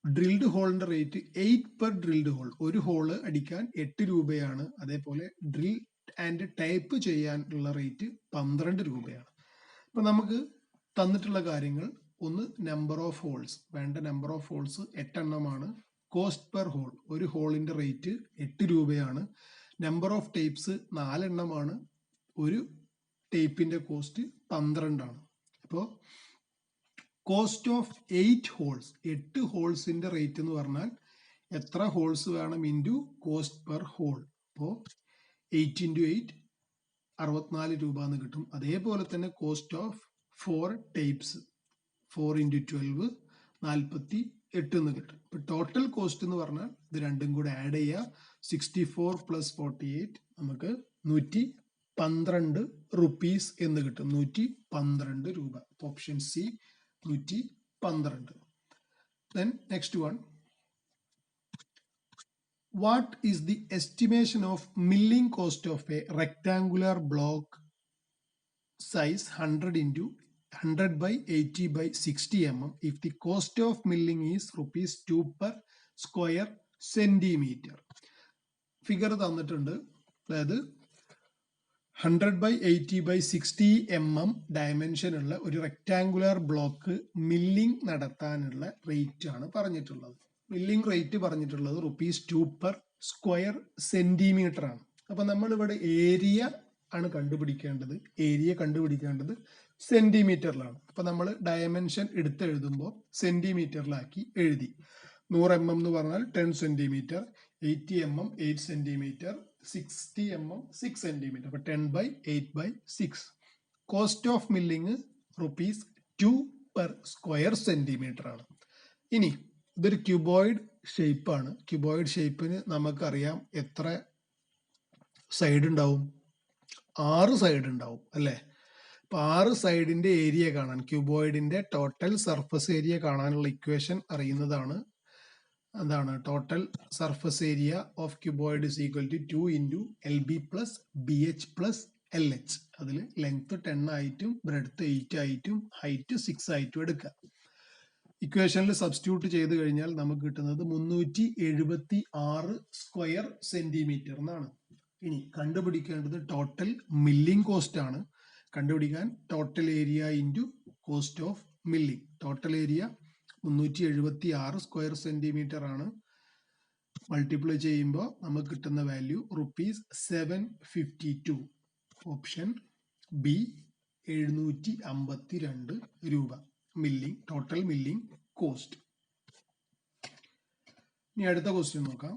Drilled ഹോളിന്റെ rate 8 per drilled hole. ഒരു ഹോള് അടിക്കാൻ 8 രൂപയാണ്. അതേപോലെ ഡ്രിൽ ആൻഡ് ടൈപ്പ് ചെയ്യാനുള്ള റേറ്റ് 12 രൂപയാണ്. അപ്പം നമുക്ക് തന്നിട്ടുള്ള കാര്യങ്ങൾ, ഒന്ന് നമ്പർ ഓഫ് ഹോൾസ്, വേണ്ട നമ്പർ ഓഫ് ഹോൾസ് 8 എണ്ണമാണ്. കോസ്റ്റ് പെർ ഹോൾ, ഒരു ഹോളിന്റെ റേറ്റ് 8 രൂപയാണ്. നമ്പർ ഓഫ് ടേപ്സ് 4 എണ്ണമാണ്, ഒരു ടേപ്പിന്റെ കോസ്റ്റ് 12 ആണ്. അപ്പോൾ കോസ്റ്റ് ഓഫ് 8 ഹോൾസ്, 8 ഹോൾസിന്റെ റേറ്റ് എന്ന് പറഞ്ഞാൽ എത്ര ഹോൾസ് വേണം ഇൻറ്റു കോസ്റ്റ് പെർ ഹോൾ. അപ്പോൾ 8 × 8 64 രൂപ എന്ന് കിട്ടും. അതേപോലെ തന്നെ കോസ്റ്റ് ഓഫ് 4 ടേപ്സ്, 4 × 12 48 എന്ന് കിട്ടും. ഇപ്പൊ ടോട്ടൽ കോസ്റ്റ് എന്ന് പറഞ്ഞാൽ ഇത് രണ്ടും കൂടെ ആഡ് ചെയ്യുക, 64 + 48 നമുക്ക് 112 റുപ്പീസ് എന്ന് കിട്ടും. 112 രൂപ. Option C 112. Then next one, what is the estimation of milling cost of a rectangular block size 100 × 100 by 80 by 60 mm if the cost of milling is ₹2 per square centimeter? Figure തന്നിട്ടുണ്ട്. അതായത് 100 by 80 by 60 mm dimension ഉള്ള ഒരു rectangular block milling നടത്താനുള്ള rate ആണ് പറഞ്ഞിട്ടുള്ളത്. Milling rate പറഞ്ഞിട്ടുള്ളത് ₹2 per square centimeter ആണ്. അപ്പൊ നമ്മൾ ഇവിടെ ഏരിയ ആണ് കണ്ടുപിടിക്കേണ്ടത്. ഏരിയ കണ്ടുപിടിക്കേണ്ടത് സെന്റിമീറ്ററിലാണ്. അപ്പൊ നമ്മൾ ഡയമെൻഷൻ എടുത്തെഴുതുമ്പോൾ സെന്റിമീറ്ററിലാക്കി എഴുതി. 100 mm എന്ന് പറഞ്ഞാൽ 10 centimetre, 80 mm 8 centimetre, 60 mm 6 centimetre. അപ്പൊ 10 by 8 by 6. Cost of milling ₹2 per square centimeter ആണ്. ഇനി ഇതൊരു ക്യൂബോയിഡ് ഷേപ്പ് ആണ്. ക്യൂബോയിഡ് ഷേപ്പിന് നമുക്കറിയാം എത്ര സൈഡ് ഉണ്ടാവും? 6 സൈഡ് ഉണ്ടാവും അല്ലേ? അപ്പൊ 6 സൈഡിന്റെ ഏരിയ കാണാൻ, ക്യൂബോയിഡിന്റെ ടോട്ടൽ സർഫസ് ഏരിയ കാണാനുള്ള ഇക്വേഷൻ അറിയുന്നതാണ്. എന്താണ്? Total surface area of cuboid is equal to 2 × LB + BH + LH. അതിൽ ലെങ്ത് 10 ആയിട്ടും ബ്രെഡ്ത്ത് 8 ആയിട്ടും ഹൈറ്റ് 6 ആയിട്ടും എടുക്കുക. ഇക്വേഷനിൽ സബ്സ്റ്റിറ്റ്യൂട്ട് ചെയ്ത് കഴിഞ്ഞാൽ നമുക്ക് കിട്ടുന്നത് 376 സ്ക്വയർ സെന്റിമീറ്റർ എന്നാണ്. ഇനി കണ്ടുപിടിക്കേണ്ടത് ടോട്ടൽ മില്ലിംഗ് കോസ്റ്റ് ആണ്. കണ്ടുപിടിക്കാൻ total area into cost of milling. Total area 376 square centimetre ആണ്. മൾട്ടിപ്ലൈ ചെയ്യുമ്പോൾ നമുക്ക് കിട്ടുന്ന വാല്യൂ ₹752. ഓപ്ഷൻ ബി 752 രൂപ മില്ലിംഗ്, ടോട്ടൽ മില്ലിംഗ് കോസ്റ്റ്. ഇനി അടുത്ത ക്വസ്റ്റ്യൻ നോക്കാം.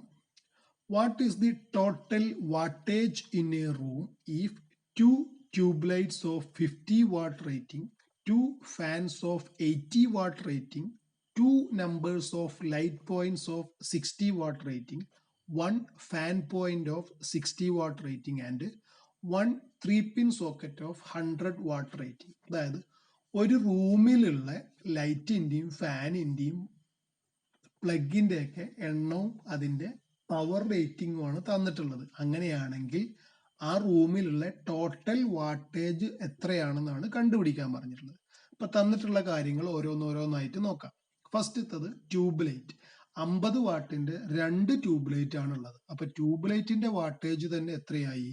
What is the total wattage in A room if 2 tube lights of 50 watt rating, 2 fans of 80 watt rating, 2 numbers of light points of 60 watt rating, 1 fan point of 60 watt rating and 1 3-pin socket of 100 watt rating? അതായത് ഒരു റൂമിലുള്ള ലൈറ്റിന്റെയും ഫാനിന്റെയും പ്ലഗിന്റെ ഒക്കെ എണ്ണവും അതിന്റെ power റേറ്റിംഗുമാണ് തന്നിട്ടുള്ളത്. അങ്ങനെയാണെങ്കിൽ ആ റൂമിലുള്ള total wattage എത്രയാണെന്നാണ് കണ്ടുപിടിക്കാൻ പറഞ്ഞിട്ടുള്ളത്. അപ്പൊ തന്നിട്ടുള്ള കാര്യങ്ങൾ ഓരോന്നോരോന്നായിട്ട് നോക്കാം. ഫസ്റ്റത്തത് ട്യൂബ് ലൈറ്റ്. 50 വാട്ടിന്റെ 2 ട്യൂബ് ലൈറ്റ് ആണുള്ളത്. അപ്പൊ ട്യൂബ് ലൈറ്റിന്റെ വാട്ടേജ് തന്നെ എത്രയായി?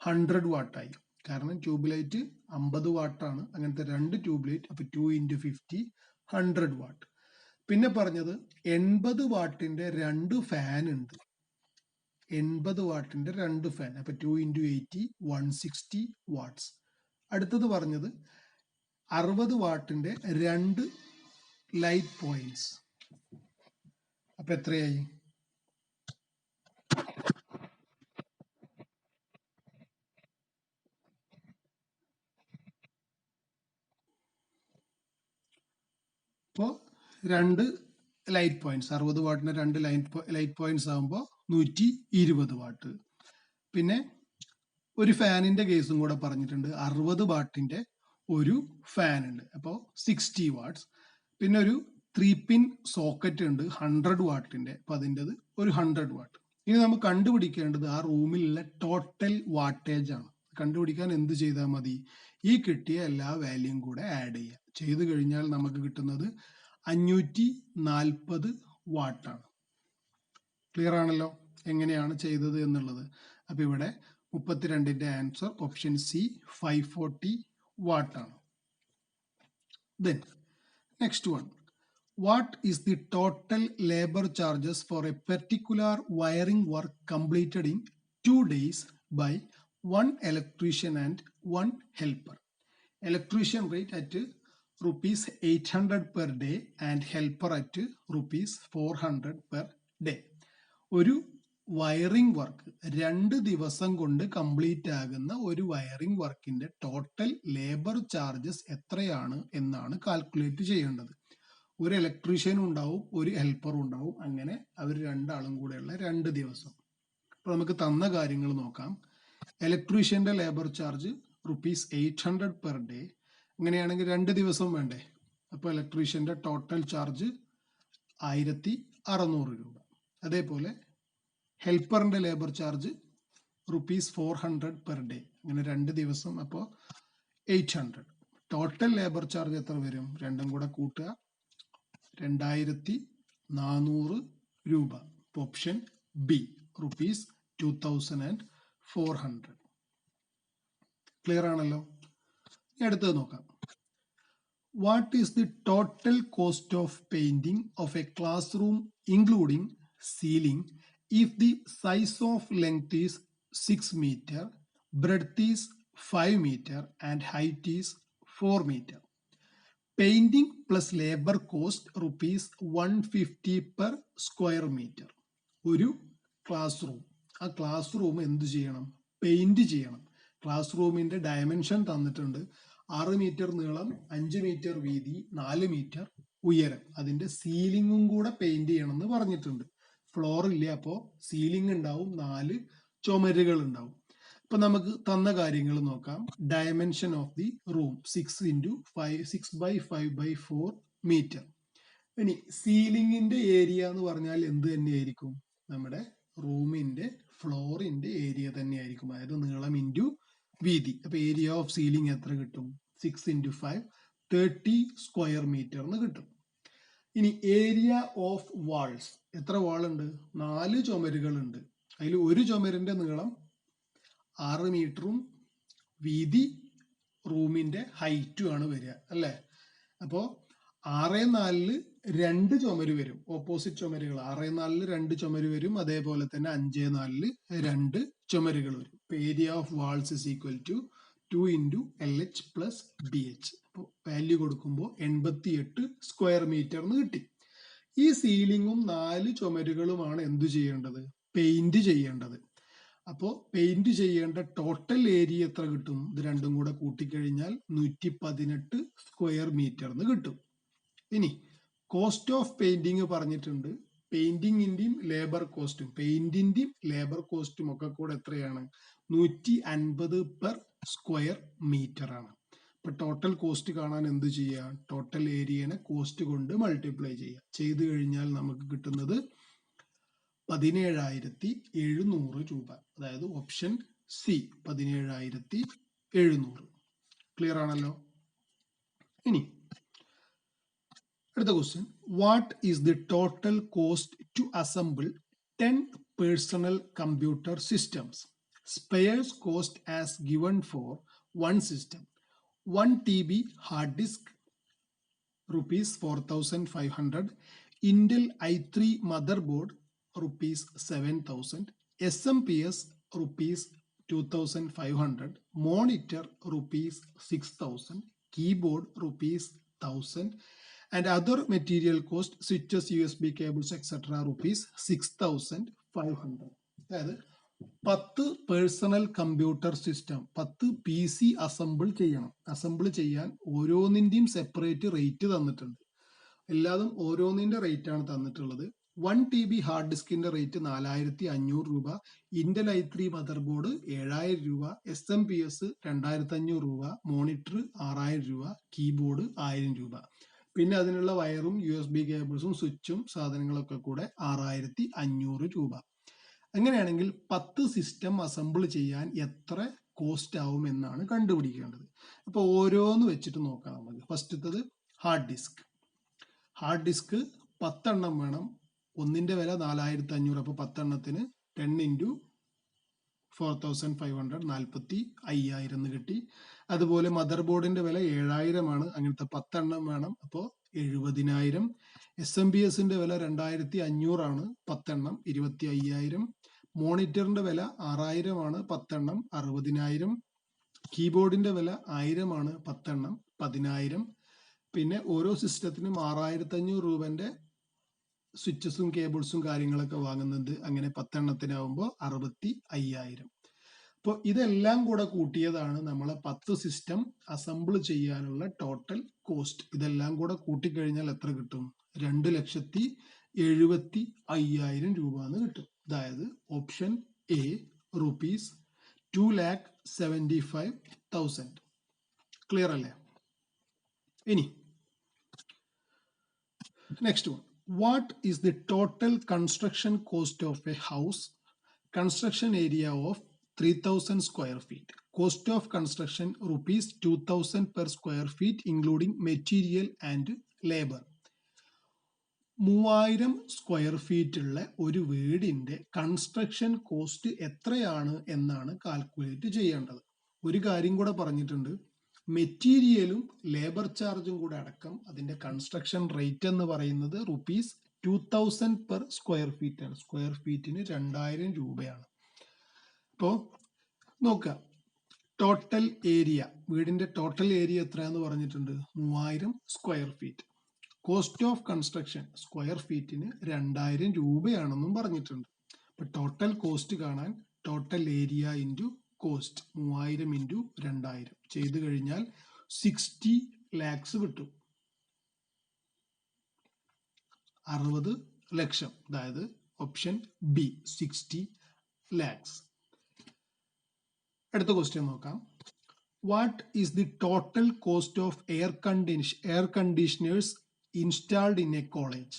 100 വാട്ടായി. കാരണം ട്യൂബ് ലൈറ്റ് 50 വാട്ടാണ്. അങ്ങനത്തെ 2 ട്യൂബ് ലൈറ്റ്. അപ്പൊ 2 × 50 100 വാട്ട്. പിന്നെ പറഞ്ഞത് 80 വാട്ടിന്റെ 2 ഫാൻ ഉണ്ട്. 80 വാട്ടിന്റെ 2 ഫാൻ. അപ്പൊ 2 × 80 160 വാട്ട്സ്. അടുത്തത് പറഞ്ഞത് 60 വാട്ടിന്റെ 2 ലൈറ്റ് പോയിന്റ്സ്. അപ്പൊ എത്രയായി? ഇപ്പോ 2 ലൈറ്റ് പോയിന്റ്സ്, 60 വാട്ടിന്റെ 2 ലൈറ്റ് പോയിന്റ്സ് ആകുമ്പോൾ 120 വാട്ട്. പിന്നെ ഒരു ഫാനിന്റെ കേസും കൂടെ പറഞ്ഞിട്ടുണ്ട്. 60 വാട്ടിന്റെ ഒരു ഫാൻ ഉണ്ട്, അപ്പോൾ 60 വാട്ട്സ്. പിന്നെ ഒരു 3-pin സോക്കറ്റ് ഉണ്ട് 100 വാട്ടിന്റെ, അപ്പൊ അതിൻ്റെത് ഒരു 100 വാട്ട്. ഇനി നമുക്ക് കണ്ടുപിടിക്കേണ്ടത് ആ റൂമിലുള്ള ടോട്ടൽ വാട്ടേജ് ആണ്. കണ്ടുപിടിക്കാൻ എന്ത് ചെയ്താൽ മതി? ഈ കിട്ടിയ എല്ലാ വാല്യൂം കൂടെ ആഡ് ചെയ്യുക. ചെയ്തു കഴിഞ്ഞാൽ നമുക്ക് കിട്ടുന്നത് 540 വാട്ടാണ്. ക്ലിയർ ആണല്ലോ എങ്ങനെയാണ് ചെയ്തത് എന്നുള്ളത്. അപ്പൊ ഇവിടെ 32ന്റെ ആൻസർ ഓപ്ഷൻ സി 540 വാട്ട് ആണ്. Then next one, what is the total labor charges for a particular wiring work completed in 2 days by one electrician and one helper? Electrician rate at rupees 800 per day and helper at rupees 400 per day. ഒരു wiring work 2 ദിവസം കൊണ്ട് complete ആകുന്ന ഒരു wiring വർക്കിന്റെ total labour charges എത്രയാണ് എന്നാണ് calculate ചെയ്യേണ്ടത്. ഒരു ഇലക്ട്രീഷ്യനും ഉണ്ടാവും, ഒരു ഹെൽപ്പറും ഉണ്ടാവും. അങ്ങനെ അവർ രണ്ടാളും കൂടെയുള്ള 2 ദിവസം. അപ്പൊ നമുക്ക് തന്ന കാര്യങ്ങൾ നോക്കാം. ഇലക്ട്രീഷ്യന്റെ labour charge rupees 800 per day. അങ്ങനെയാണെങ്കിൽ 2 ദിവസം വേണ്ടേ? അപ്പോൾ ഇലക്ട്രീഷ്യന്റെ ടോട്ടൽ ചാർജ് 1600 രൂപ. അതേപോലെ ഹെൽപ്പറിന്റെ labour charge rupees 400 per day. അങ്ങനെ 2 ദിവസം, അപ്പോൾ 800. ടോട്ടൽ ലേബർ ചാർജ് എത്ര വരും? രണ്ടും കൂടെ കൂട്ടുക, 2400 രൂപ. Option B rupees 2400. ക്ലിയർ ആണല്ലോ? അടുത്തത് നോക്കാം. What is the total cost of painting of a classroom including ceiling if the size of length is 6 meter, breadth is 5 meter and height is 4 meter? Painting plus labor cost rupees 150 per square meter. ഒരു class room, ആ class room എന്ത് ചെയ്യണം? Paint ചെയ്യണം. Class റൂമിന്റെ dimension തന്നിട്ടുണ്ട്. 6 metre നീളം, 5 metre വീതി, 4 metre ഉയരം. അതിന്റെ സീലിംഗും കൂടെ പെയിന്റ് ചെയ്യണം എന്ന് പറഞ്ഞിട്ടുണ്ട്. ഫ്ലോർ ഇല്ല, അപ്പോൾ സീലിംഗ് ഉണ്ടാവും, 4 ചുമരുകൾ ഉണ്ടാവും. അപ്പൊ നമുക്ക് തന്ന കാര്യങ്ങൾ നോക്കാം. Dimension of the room 6x5 metre. ഇനി സീലിംഗിന്റെ ഏരിയ എന്ന് പറഞ്ഞാൽ എന്ത് തന്നെയായിരിക്കും? നമ്മുടെ റൂമിന്റെ ഫ്ലോറിന്റെ ഏരിയ തന്നെയായിരിക്കും. അതായത് നീളം ഇൻറ്റു വീതി. അപ്പൊ ഏരിയ ഓഫ് സീലിംഗ് എത്ര കിട്ടും? 6x5 30 സ്ക്വയർ മീറ്റർ എന്ന് കിട്ടും. ഇനി ഏരിയ ഓഫ് വാൾസ്, എത്ര വാളുണ്ട്? 4 ചുമരുകളുണ്ട്. അതിൽ ഒരു ചുമരിന്റെ നീളം 6 മീറ്ററും വീതി റൂമിന്റെ ഹൈറ്റും ആണ് വരിക, അല്ലേ? അപ്പോ 6x4 2 ചുമര് വരും. ഓപ്പോസിറ്റ് ചുമരുകൾ 6x4 2 ചുമര് വരും. അതേപോലെ തന്നെ 5x4 2 ചുമരുകൾ വരും. Area of walls is equal to 2 × LH + BH. അപ്പോൾ വാല്യൂ കൊടുക്കുമ്പോൾ 88 സ്ക്വയർ മീറ്റർ എന്ന് കിട്ടി. ഈ സീലിംഗും 4 ചുമരുകളുമാണ് എന്തു ചെയ്യേണ്ടത്? പെയിന്റ് ചെയ്യേണ്ടത്. അപ്പോൾ പെയിന്റ് ചെയ്യേണ്ട ടോട്ടൽ ഏരിയ എത്ര കിട്ടും? ഇത് രണ്ടും കൂടെ കൂട്ടിക്കഴിഞ്ഞാൽ 118 സ്ക്വയർ മീറ്റർ എന്ന് കിട്ടും. ഇനി കോസ്റ്റ് ഓഫ് പെയിന്റിങ് പറഞ്ഞിട്ടുണ്ട്. പെയിന്റിങ്ങിന്റെയും ലേബർ കോസ്റ്റും, പെയിന്റിന്റെയും ലേബർ കോസ്റ്റും ഒക്കെ കൂടെ എത്രയാണ്? 150 പെർ സ്ക്വയർ മീറ്റർ ആണ്. ഇപ്പൊ ടോട്ടൽ കോസ്റ്റ് കാണാൻ എന്ത് ചെയ്യുക? ടോട്ടൽ ഏരിയനെ കോസ്റ്റ് കൊണ്ട് മൾട്ടിപ്ലൈ ചെയ്യുക. ചെയ്തു കഴിഞ്ഞാൽ നമുക്ക് കിട്ടുന്നത് 17,700 രൂപ. അതായത് ഓപ്ഷൻ സി 17,700. ക്ലിയർ ആണല്ലോ? ഇനി അടുത്ത question. What is the total cost to assemble 10 personal computer systems? Spares cost as given for one system. 1 TB hard disk rupees 4,500, Intel i3 motherboard rupees 7,000, SMPS rupees 2,500, monitor rupees 6,000, keyboard rupees 1,000, and other material cost switches, USB cables, etc. rupees 6,500. അതായത് 10 personal computer system, 10 PC assemble ചെയ്യണം. Assemble ചെയ്യാൻ ഓരോന്നിന്റെയും separate rate തന്നിട്ടുണ്ട്. എല്ലാതും ഓരോന്നിന്റെ rate ആണ് തന്നിട്ടുള്ളത്. 1 TB hard ഡിസ്കിന്റെ rate 4,500 രൂപ, ഇന്റൽ i3 മദർ ബോർഡ് 7,000 രൂപ, SMPS 2,500 രൂപ, മോണിറ്റർ 6,000 രൂപ, കീബോർഡ് 1,000 രൂപ. പിന്നെ അതിനുള്ള വയറും USB കേബിൾസും സ്വിച്ചും സാധനങ്ങളൊക്കെ കൂടെ 6,500 രൂപ. അങ്ങനെയാണെങ്കിൽ 10 സിസ്റ്റം അസംബിൾ ചെയ്യാൻ എത്ര കോസ്റ്റ് ആവും എന്നാണ് കണ്ടുപിടിക്കേണ്ടത്. അപ്പൊ ഓരോന്ന് വെച്ചിട്ട് നോക്കാം നമുക്ക്. ഫസ്റ്റത്തത് ഹാർഡ് ഡിസ്ക്. ഹാർഡ് ഡിസ്ക് 10 എണ്ണം വേണം. ഒന്നിന്റെ വില 4,500. അപ്പൊ 10 എണ്ണത്തിന് 10 × 4500 45,000 എന്ന് കിട്ടി. അതുപോലെ മദർ ബോർഡിന്റെ വില 7000 ആണ്, അങ്ങനത്തെ 10 എണ്ണം വേണം, അപ്പോൾ 70,000. SMBSന്റെ വില 2500 ആണ്, 10 എണ്ണം 25,000. മോണിറ്ററിന്റെ വില 6000 ആണ്, 10 എണ്ണം 60,000. കീബോർഡിന്റെ വില 1000 ആണ്, 10 എണ്ണം 10,000. പിന്നെ ഓരോ സിസ്റ്റത്തിനും 6500 രൂപന്റെ സ്വിച്ചസും കേബിൾസും കാര്യങ്ങളൊക്കെ വാങ്ങുന്നത്. അങ്ങനെ 10 എണ്ണത്തിനാവുമ്പോൾ 65,000. അപ്പോൾ ഇതെല്ലാം കൂടെ കൂട്ടിയതാണ് നമ്മളെ 10 സിസ്റ്റം അസംബിൾ ചെയ്യാനുള്ള ടോട്ടൽ കോസ്റ്റ്. ഇതെല്ലാം കൂടെ കൂട്ടിക്കഴിഞ്ഞാൽ എത്ര കിട്ടും? 2,70,5,000 രൂപ എന്ന് കിട്ടും. അതായത് ഓപ്ഷൻ എ റുപ്പീസ് 2,75,000. ക്ലിയർ അല്ലേ? ഇനി next one. What is the total construction cost of a house? Construction area of 3,000 square feet. Cost of construction rupees 2,000 per square feet including material and labor. 3000 square feet ഉള്ള ഒരു വീടിന്റെ construction cost എത്രയാണ് എന്നാണ് calculate ചെയ്യേണ്ടത്. ഒരു കാര്യം കൂടെ പറഞ്ഞിട്ടുണ്ട്, മെറ്റീരിയലും ലേബർ ചാർജും കൂടെ അടക്കം അതിന്റെ കൺസ്ട്രക്ഷൻ റേറ്റ് എന്ന് പറയുന്നത് റുപ്പീസ് 2,000 പെർ സ്ക്വയർ ഫീറ്റ് ആണ്. സ്ക്വയർ ഫീറ്റിന് 2000 രൂപയാണ്. അപ്പോൾ നോക്കുക, ടോട്ടൽ ഏരിയ, വീടിന്റെ ടോട്ടൽ ഏരിയ എത്രയാന്ന് പറഞ്ഞിട്ടുണ്ട്? 3000 square feet. Cost of construction square ഫീറ്റിന് 2000 രൂപയാണെന്നും പറഞ്ഞിട്ടുണ്ട്. അപ്പൊ ടോട്ടൽ കോസ്റ്റ് കാണാൻ total area into cost 3000 into 2000 ചെയ്ത് കഴിഞ്ഞാൽ 60 lakhs കിട്ടും. 60 ലക്ഷം. അതായത് ഓപ്ഷൻ ബി 60 lakhs. അടുത്ത ക്വസ്റ്റ്യൻ നോക്കാം. What is the total cost of air conditioners installed in a college?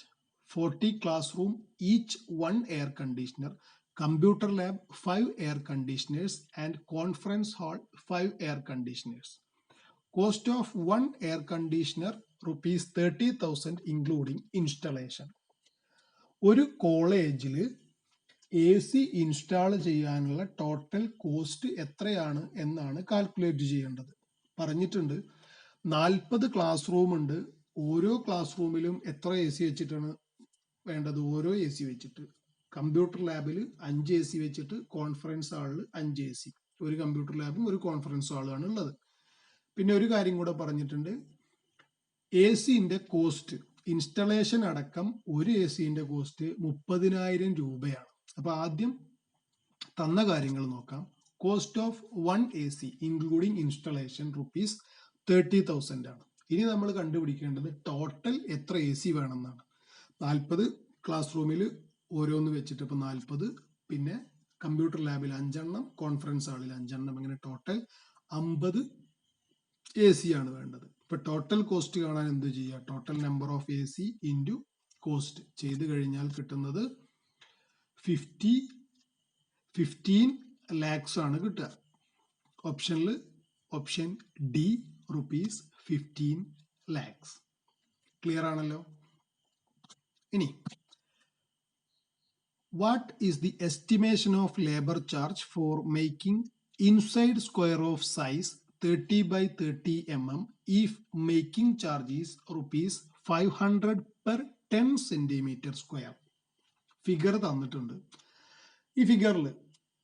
40 classroom, each 1 air conditioner, computer lab 5 air conditioners, and conference hall 5 air conditioners. Cost of 1 air conditioner rupees 30,000 including installation. ഒരു കോളേജിൽ AC install ചെയ്യാനുള്ള total cost എത്രയാണ് എന്നാണ് calculate ചെയ്യേണ്ടത്. പറഞ്ഞിട്ടുണ്ട് 40 class room ഉണ്ട്. ഓരോ class റൂമിലും എത്ര AC വെച്ചിട്ടാണ് വേണ്ടത്? ഓരോ AC വെച്ചിട്ട്. കമ്പ്യൂട്ടർ ലാബിൽ 5 AC വെച്ചിട്ട്, കോൺഫറൻസ് ഹാളിൽ 5 AC. ഒരു കമ്പ്യൂട്ടർ ലാബും ഒരു കോൺഫറൻസ് ഹാളുമാണ് ഉള്ളത്. പിന്നെ ഒരു കാര്യം കൂടെ പറഞ്ഞിട്ടുണ്ട്, ACന്റെ കോസ്റ്റ് ഇൻസ്റ്റലേഷൻ അടക്കം ഒരു ACന്റെ കോസ്റ്റ് 30,000 രൂപയാണ്. അപ്പൊ ആദ്യം തന്ന കാര്യങ്ങൾ നോക്കാം. Cost of 1 AC including installation rupees 30,000 ആണ്. ഇനി നമ്മൾ കണ്ടുപിടിക്കേണ്ടത് ടോട്ടൽ എത്ര AC വേണമെന്നാണ്. 40 ക്ലാസ് റൂമിൽ ഓരോന്ന് വെച്ചിട്ട് ഇപ്പൊ 40, പിന്നെ കമ്പ്യൂട്ടർ ലാബിൽ 5 എണ്ണം, കോൺഫറൻസ് ഹാളിൽ 5 എണ്ണം, അങ്ങനെ ടോട്ടൽ 50 AC ആണ് വേണ്ടത്. ഇപ്പൊ ടോട്ടൽ കോസ്റ്റ് കാണാൻ എന്ത് ചെയ്യുക? Total number of AC into cost ചെയ്ത് കഴിഞ്ഞാൽ കിട്ടുന്നത് 15 lakhs ആണ് കിട്ടുക. Option D rupees 15 lakhs. Clear ആണല്ലോ? ഇനി what is the estimation of labour charge for making inside square of size 30 by 30 mm if making charge is rupees 500 per 10 centimeter square? Figure തന്നിട്ടുണ്ട്. ഈ ഫിഗറിൽ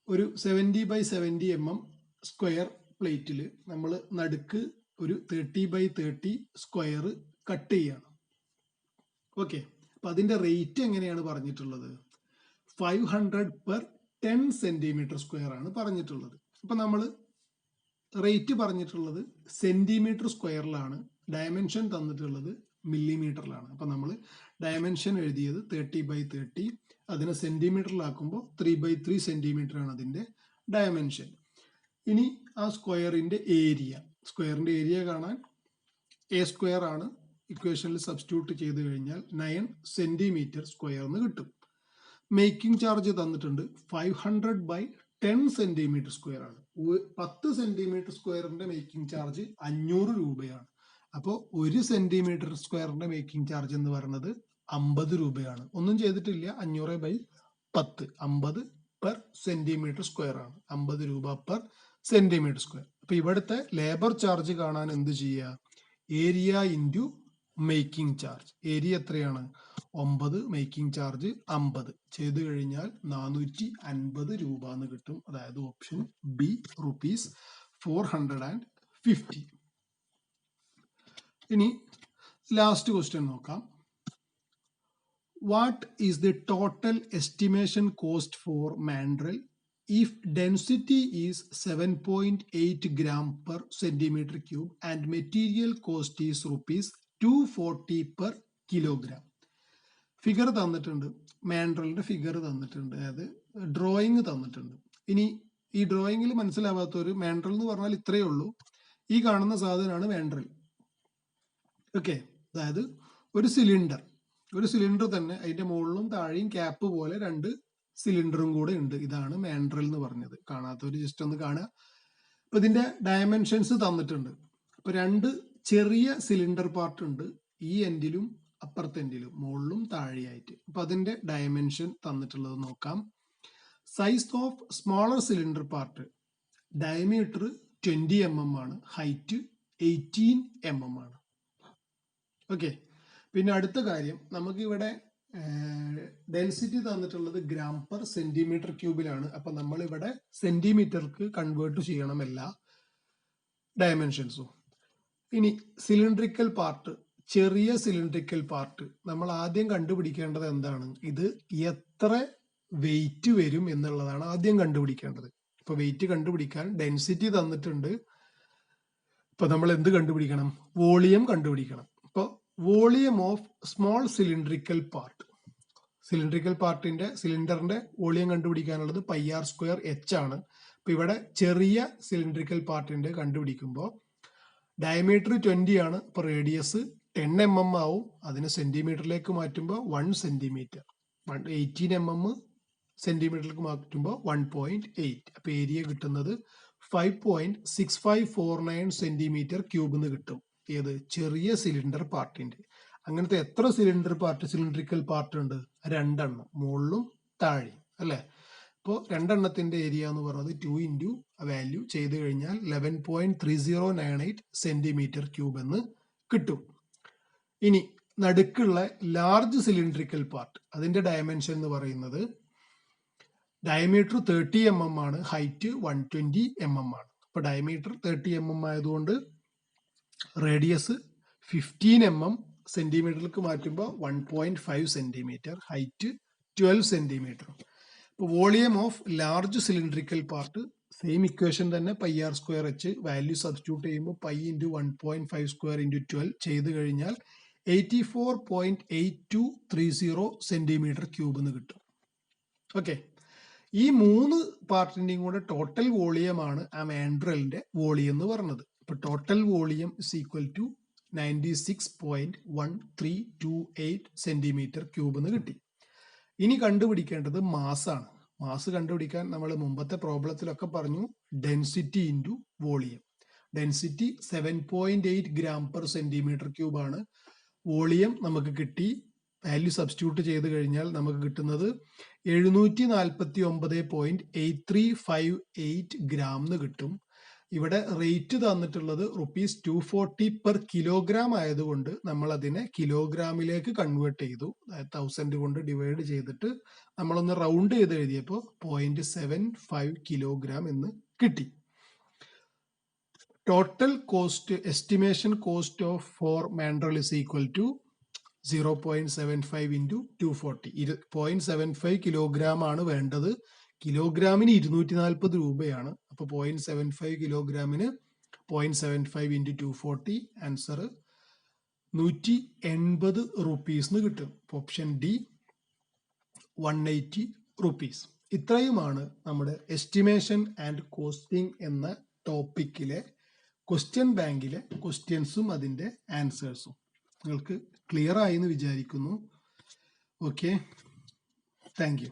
ഒരു 70 by 70 mm സ്ക്വയർ പ്ലേറ്റിൽ നമ്മൾ നടുക്ക് ഒരു 30 by 30 സ്ക്വയർ കട്ട് ചെയ്യണം. ഓക്കെ, അപ്പൊ അതിന്റെ റേറ്റ് എങ്ങനെയാണ് പറഞ്ഞിട്ടുള്ളത്? 500 per 10 centimeter സ്ക്വയർ ആണ് പറഞ്ഞിട്ടുള്ളത്. അപ്പൊ നമ്മൾ റേറ്റ് പറഞ്ഞിട്ടുള്ളത് സെന്റിമീറ്റർ സ്ക്വയറിലാണ്, ഡയമെൻഷൻ തന്നിട്ടുള്ളത് മില്ലിമീറ്ററിലാണ്. അപ്പൊ നമ്മൾ ഡയമെൻഷൻ എഴുതിയത് 30 by 30, അതിനെ സെന്റിമീറ്ററിലാക്കുമ്പോൾ 3 by 3 സെന്റിമീറ്റർ ആണ് അതിന്റെ ഡയമെൻഷൻ. ഇനി ആ സ്ക്വയറിന്റെ ഏരിയ കാണാൻ A സ്ക്വയർ ആണ്, ഇക്വേഷനിൽ സബ്സ്റ്റിറ്റ്യൂട്ട് ചെയ്ത് കഴിഞ്ഞാൽ 9 സെന്റിമീറ്റർ സ്ക്വയർ എന്ന് കിട്ടും. മേക്കിംഗ് ചാർജ് തന്നിട്ടുണ്ട് 500 by 10 സെന്റിമീറ്റർ സ്ക്വയർ ആണ്. 10 സെന്റിമീറ്റർ സ്ക്വയറിന്റെ മേക്കിംഗ് ചാർജ് 500 രൂപയാണ്. അപ്പോൾ 1 സെന്റിമീറ്റർ സ്ക്വയറിന്റെ മേക്കിംഗ് ചാർജ് എന്ന് പറയുന്നത് 50 രൂപയാണ്. ഒന്നും ചെയ്തിട്ടില്ല, 500 by 10 50 പെർ സെന്റിമീറ്റർ സ്ക്വയർ ആണ്. 50 രൂപ പെർ സെന്റിമീറ്റർ സ്ക്വയർ. അപ്പൊ ഇവിടുത്തെ ലേബർ ചാർജ് കാണാൻ എന്ത് ചെയ്യുക? Area into making charge. Area എത്രയാണ്? 9, മേക്കിംഗ് ചാർജ് 50 ചെയ്തു കഴിഞ്ഞാൽ 450 രൂപ എന്ന് കിട്ടും. അതായത് ഓപ്ഷൻ ബി ₹450. ഇനി ലാസ്റ്റ് ക്വസ്റ്റ്യൻ നോക്കാം. What is the total estimation cost for mandrel if density is 7.8 gram per centimeter cube and material cost is ₹240 per kilogram? Figure തന്നിട്ടുണ്ട്, മാൻഡ്രലിന്റെ ഫിഗർ തന്നിട്ടുണ്ട്, അതായത് ഡ്രോയിങ് തന്നിട്ടുണ്ട്. ഇനി ഈ ഡ്രോയിങ്ങിൽ മനസ്സിലാവാത്തൊരു, മാൻഡ്രൽ എന്ന് പറഞ്ഞാൽ ഇത്രയേ ഉള്ളൂ. ഈ കാണുന്ന സാധനമാണ് മാൻഡ്രൽ. ഓക്കെ, അതായത് ഒരു സിലിണ്ടർ തന്നെ, അതിന്റെ മുകളിലും താഴെയും ക്യാപ്പ് പോലെ 2 സിലിണ്ടറും കൂടെ ഉണ്ട്. ഇതാണ് മാൻഡ്രൽ എന്ന് പറഞ്ഞത്. കാണാത്തവര് ജസ്റ്റ് ഒന്ന് കാണുക. അപ്പൊ ഇതിന്റെ ഡയമെൻഷൻസ് തന്നിട്ടുണ്ട്. അപ്പൊ 2 ചെറിയ സിലിണ്ടർ പാർട്ട് ഉണ്ട്, ഈ എൻഡിലും അപ്പുറത്തെ എൻഡിലും, മുകളിലും താഴെയായിട്ട്. അപ്പൊ അതിന്റെ ഡയമെൻഷൻ തന്നിട്ടുള്ളത് നോക്കാം. Size of smaller cylinder part, diameter 20 mm ആണ്, ഹൈറ്റ് 18 mm ആണ്. ഓക്കെ, പിന്നെ അടുത്ത കാര്യം, നമുക്ക് ഇവിടെ ഡെൻസിറ്റി തന്നിട്ടുള്ളത് ഗ്രാം പെർ സെന്റിമീറ്റർ ക്യൂബിലാണ്. അപ്പൊ നമ്മൾ ഇവിടെ സെന്റിമീറ്റർക്ക് കൺവേർട്ട് ചെയ്യണം എല്ലാ ഡയമെൻഷൻസും. ഇനി സിലിണ്ടറിക്കൽ പാർട്ട്, ചെറിയ സിലിണ്ടറിക്കൽ പാർട്ട് നമ്മൾ ആദ്യം കണ്ടുപിടിക്കേണ്ടത് എന്താണ്? ഇത് എത്ര വെയിറ്റ് വരും എന്നുള്ളതാണ് ആദ്യം കണ്ടുപിടിക്കേണ്ടത്. ഇപ്പൊ വെയിറ്റ് കണ്ടുപിടിക്കാൻ ഡെൻസിറ്റി തന്നിട്ടുണ്ട്. ഇപ്പൊ നമ്മൾ എന്ത് കണ്ടുപിടിക്കണം? വോളിയം കണ്ടുപിടിക്കണം. ഇപ്പൊ volume of small cylindrical part, cylindrical പാർട്ടിന്റെ സിലിണ്ടറിന്റെ വോളിയം കണ്ടുപിടിക്കാനുള്ളത് πr²h ആണ്. അപ്പൊ ഇവിടെ ചെറിയ സിലിണ്ടറിക്കൽ പാർട്ടിന്റെ കണ്ടുപിടിക്കുമ്പോൾ ഡയമീറ്റർ 20 ആണ്, അപ്പൊ റേഡിയസ് 10 mm ആവും. അതിന് സെന്റിമീറ്ററിലേക്ക് മാറ്റുമ്പോൾ 1 സെന്റിമീറ്റർ, 18 mm സെന്റിമീറ്ററിലേക്ക് മാറ്റുമ്പോൾ 1.8. അപ്പൊ ഏരിയ കിട്ടുന്നത് 5.6549 സെന്റിമീറ്റർ ക്യൂബ് എന്ന് കിട്ടും. ഏത്? ചെറിയ സിലിണ്ടർ പാർട്ടിന്റെ. അങ്ങനത്തെ എത്ര സിലിണ്ടറിക്കൽ പാർട്ട് ഉണ്ട്? 2 എണ്ണം, മുകളിലും താഴെയും, അല്ലെ? അപ്പോൾ 2 എണ്ണത്തിന്റെ ഏരിയ എന്ന് പറയുന്നത് 2 ഇൻറ്റു വാല്യൂ ചെയ്ത് കഴിഞ്ഞാൽ 11.3098 സെന്റിമീറ്റർ ക്യൂബ് എന്ന് കിട്ടും. ഇനി നടുക്കുള്ള ലാർജ് സിലിണ്ടറിക്കൽ പാർട്ട്, അതിന്റെ ഡയമെൻഷൻ എന്ന് പറയുന്നത് ഡയമീറ്റർ 30 mm ആണ്, ഹൈറ്റ് 120 mm ആണ്. അപ്പൊ ഡയമീറ്റർ 30 mm ആയതുകൊണ്ട് റേഡിയസ് 15 mm, സെന്റിമീറ്ററിലേക്ക് മാറ്റുമ്പോൾ 1.5 സെന്റിമീറ്റർ, ഹൈറ്റ് 12 സെന്റിമീറ്റർ. ഇപ്പോൾ volume of large cylindrical part same equation തന്നെ, πr²h, വാല്യൂ സബ്സ്റ്റിറ്റ്യൂട്ട് ചെയ്യുമ്പോൾ π ഇൻറ്റു 1.5² ഇൻറ്റു 12 ചെയ്ത് കഴിഞ്ഞാൽ 84.8230 സെന്റിമീറ്റർ ക്യൂബ് എന്ന് കിട്ടും. ഓക്കെ, ഈ 3 പാർട്ടിന്റെയും കൂടെ ടോട്ടൽ വോളിയമാണ് ആ മാൻഡ്രലിന്റെ വോളിയം എന്ന് പറഞ്ഞത്. ഇപ്പൊ total volume is equal to 96.1328 centimetre cube എന്ന് കിട്ടി. ഇനി കണ്ടുപിടിക്കേണ്ടത് മാസാണ്. മാസ് കണ്ടുപിടിക്കാൻ നമ്മൾ മുമ്പത്തെ പ്രോബ്ലത്തിലൊക്കെ പറഞ്ഞു density into volume. Density 7.8 gram per centimetre cube ആണ്. വോളിയം നമുക്ക് കിട്ടി, വാല്യൂ സബ്സ്റ്റിറ്റ്യൂട്ട് ചെയ്ത് കഴിഞ്ഞാൽ നമുക്ക് കിട്ടുന്നത് 749.8358 ഗ്രാം എന്ന് കിട്ടും. ഇവിടെ റേറ്റ് തന്നിട്ടുള്ളത് ₹240 പെർ കിലോഗ്രാം ആയതുകൊണ്ട് നമ്മൾ അതിനെ കിലോഗ്രാമിലേക്ക് കൺവേർട്ട് ചെയ്തു. 1000 കൊണ്ട് ഡിവൈഡ് ചെയ്തിട്ട് നമ്മളൊന്ന് റൗണ്ട് ചെയ്ത് എഴുതിയപ്പോൾ 0.75 കിലോഗ്രാം എന്ന് കിട്ടി. Total cost, estimation cost of for mandrel is equal to 0.75 into 240. 0.75 kilogram ആണ് വേണ്ടത്. കിലോഗ്രാമിന് 240 രൂപയാണ്. അപ്പൊ 0.75 കിലോഗ്രാമിന് 0.75 ഇൻറ്റു 240, ആൻസർ 180 റുപ്പീസ് എന്ന് കിട്ടും. Option D 180 rupees. ഇത്രയുമാണ് നമ്മുടെ എസ്റ്റിമേഷൻ ആൻഡ് കോസ്റ്റിംഗ് എന്ന ടോപ്പിക്കിലെ ക്വസ്റ്റ്യൻ ബാങ്കിലെ ക്വസ്റ്റ്യൻസും അതിൻ്റെ ആൻസേഴ്സും. നിങ്ങൾക്ക് ക്ലിയർ ആയി എന്ന് വിചാരിക്കുന്നു. Okay, thank you.